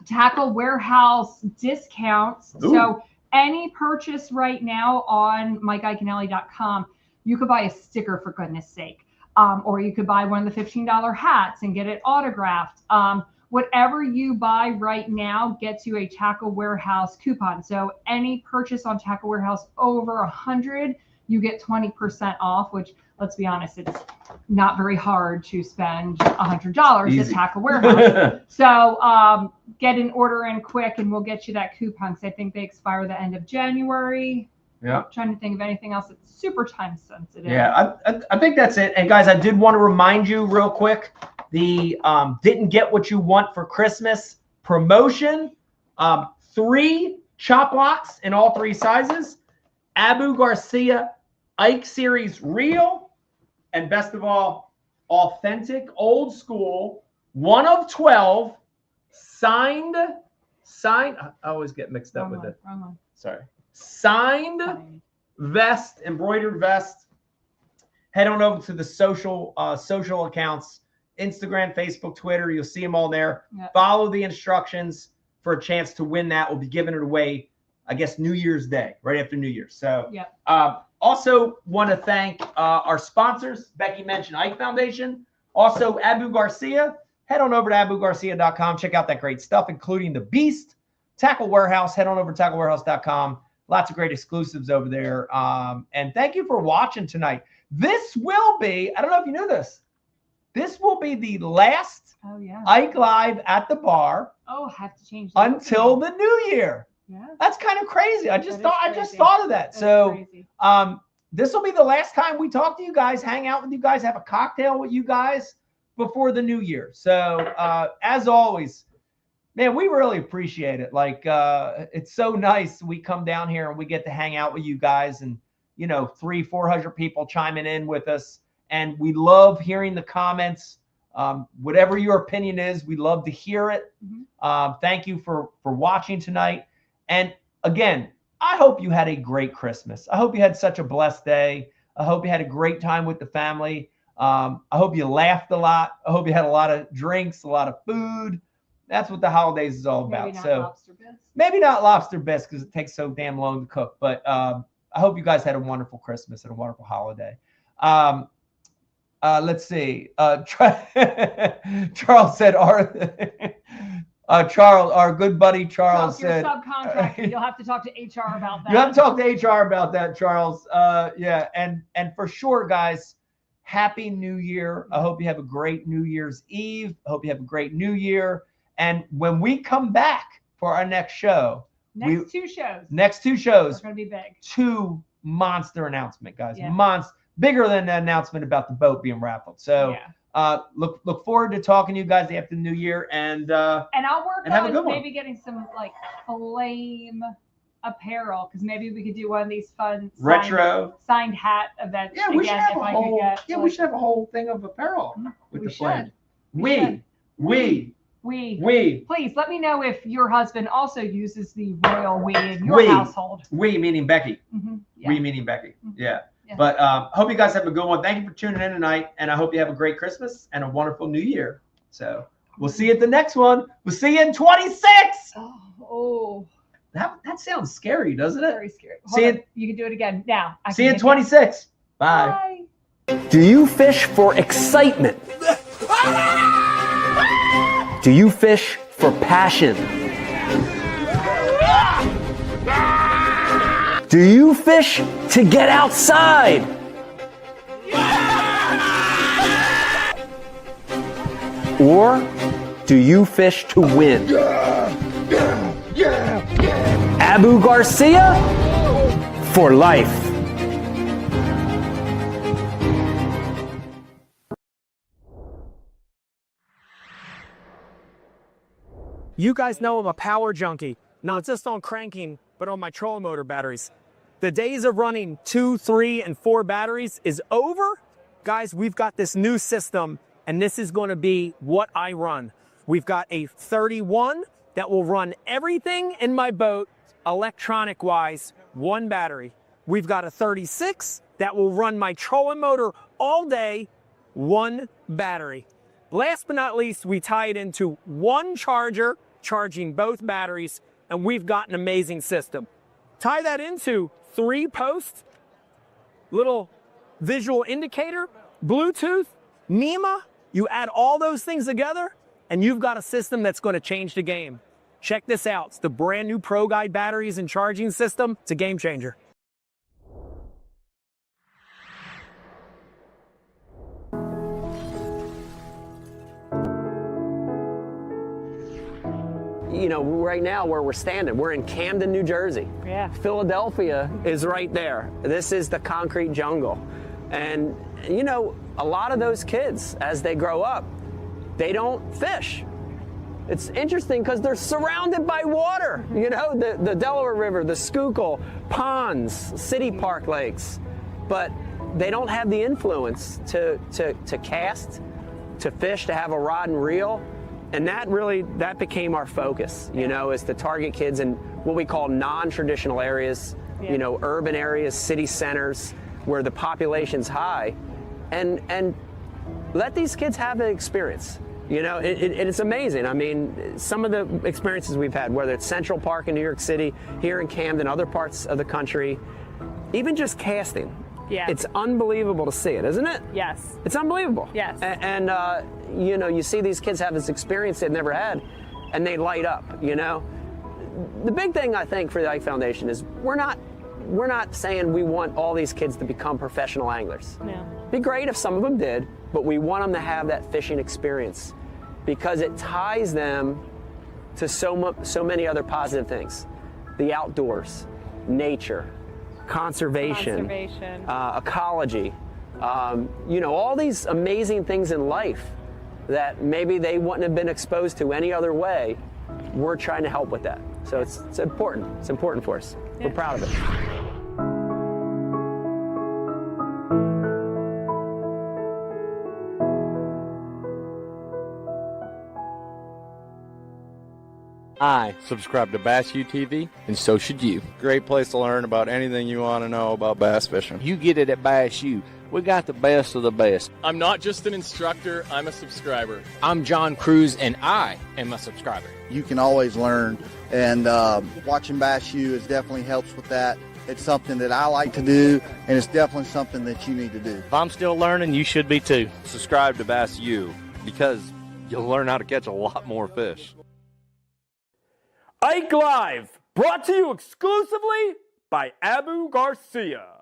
Tackle Warehouse discounts. Ooh. So any purchase right now on MikeIaconelli.com, you could buy a sticker for goodness sake, or you could buy one of the $15 hats and get it autographed. Whatever you buy right now gets you a Tackle Warehouse coupon. So any purchase on Tackle Warehouse over 100, you get 20% off, which, let's be honest, it's not very hard to spend $100 at Tackle Warehouse. So get an order in quick and we'll get you that coupon, because I think they expire the end of January. Yeah. I'm trying to think of anything else that's super time sensitive. Yeah, I think that's it. And guys, I did want to remind you real quick, the didn't get what you want for Christmas promotion, 3 chop blocks in all 3 sizes, Abu Garcia Ike Series Real, and best of all, authentic old school 1 of 12 signed. I always get mixed up with it. Sorry. Signed vest, embroidered vest. Head on over to the social accounts, Instagram, Facebook, Twitter. You'll see them all there. Yep. Follow the instructions for a chance to win that. We'll be giving it away, I guess, New Year's Day, right after New Year's. So yep. Also want to thank our sponsors. Becky mentioned Ike Foundation. Also, Abu Garcia. Head on over to AbuGarcia.com. Check out that great stuff, including the Beast. Tackle Warehouse. Head on over to TackleWarehouse.com. Lots of great exclusives over there. And thank you for watching tonight. This will be, I don't know if you knew this, this will be the last Ike Live at the bar. Oh, have to change that until the new year. Yeah. That's kind of crazy. I just thought of that. So this will be the last time we talk to you guys, hang out with you guys, have a cocktail with you guys before the new year. So as always, man, we really appreciate it. Like, it's so nice. We come down here and we get to hang out with you guys, and, 300-400 people chiming in with us. And we love hearing the comments. Whatever your opinion is, we love to hear it. Mm-hmm. Thank you for watching tonight. And again, I hope you had a great Christmas. I hope you had such a blessed day. I hope you had a great time with the family. I hope you laughed a lot. I hope you had a lot of drinks, a lot of food. That's what the holidays is all about. Maybe not lobster bisque because it takes so damn long to cook. But I hope you guys had a wonderful Christmas and a wonderful holiday. Let's see. Charles said, our good buddy Charles said, subcontractor. You'll have to talk to HR about that. You have to talk to HR about that, Charles. Yeah, and for sure, guys, Happy New Year. I hope you have a great New Year's Eve. I hope you have a great New Year. And when we come back for our next show, next two shows are going to be big. 2 monster announcement, guys. Yeah. Bigger than the announcement about the boat being raffled. So look forward to talking to you guys after the new year, and I'll work on maybe getting some like flame apparel, because maybe we could do one of these fun retro signed hat events. Yeah, we should have a whole. We should have a whole thing of apparel with the flame. We. Please let me know if your husband also uses the royal we in your household. We meaning Becky. Mm-hmm. Yeah. We meaning Becky. Mm-hmm. Yeah. But hope you guys have a good one. Thank you for tuning in tonight, and I hope you have a great Christmas and a wonderful New Year. So we'll see you at the next one. We'll see you in 26. Oh. That sounds scary, doesn't it? Very scary. You can do it again now. See you in 26. Bye. Do you fish for excitement? Do you fish for passion? Do you fish to get outside? Or do you fish to win? Abu Garcia? for life. You guys know I'm a power junkie, not just on cranking, but on my trolling motor batteries. The days of running 2, 3, and 4 batteries is over. Guys, we've got this new system, and this is going to be what I run. We've got a 31 that will run everything in my boat electronic-wise, 1 battery. We've got a 36 that will run my trolling motor all day, 1 battery. Last but not least, we tie it into 1 charger, charging both batteries, and we've got an amazing system. Tie that into 3 posts, little visual indicator, Bluetooth, NEMA. You add all those things together, and you've got a system that's going to change the game. Check this out. It's the brand new Pro Guide batteries and charging system. It's a game changer. You know, right now where we're standing, we're in Camden, New Jersey. Yeah. Philadelphia is right there. This is the concrete jungle. And, you know, a lot of those kids, as they grow up, they don't fish. It's interesting because they're surrounded by water, you know, the Delaware River, the Schuylkill, ponds, city park lakes, but they don't have the influence to cast, to fish, to have a rod and reel. And that became our focus, you know, is to target kids in what we call non-traditional areas, you know, urban areas, city centers where the population's high, and let these kids have an experience. You know, it's amazing. I mean, some of the experiences we've had, whether it's Central Park in New York City, here in Camden, other parts of the country, even just casting. Yeah. It's unbelievable to see it, isn't it? Yes. It's unbelievable. Yes. And you know, you see these kids have this experience they've never had, and they light up, you know? The big thing, I think, for the Ike Foundation is we're not saying we want all these kids to become professional anglers. No. It'd be great if some of them did, but we want them to have that fishing experience because it ties them to so many other positive things. The outdoors, nature, conservation. Ecology, you know, all these amazing things in life that maybe they wouldn't have been exposed to any other way. We're trying to help with that. So it's important. It's important for us. Yeah. We're proud of it. I subscribe to Bass U TV, and so should you. Great place to learn about anything you want to know about bass fishing. You get it at Bass U. We got the best of the best. I'm not just an instructor, I'm a subscriber. I'm John Cruz, and I am a subscriber. You can always learn, and watching Bass U is definitely helps with that. It's something that I like to do, and it's definitely something that you need to do. If I'm still learning, you should be too. Subscribe to Bass U because you'll learn how to catch a lot more fish. Ike Live, brought to you exclusively by Abu Garcia.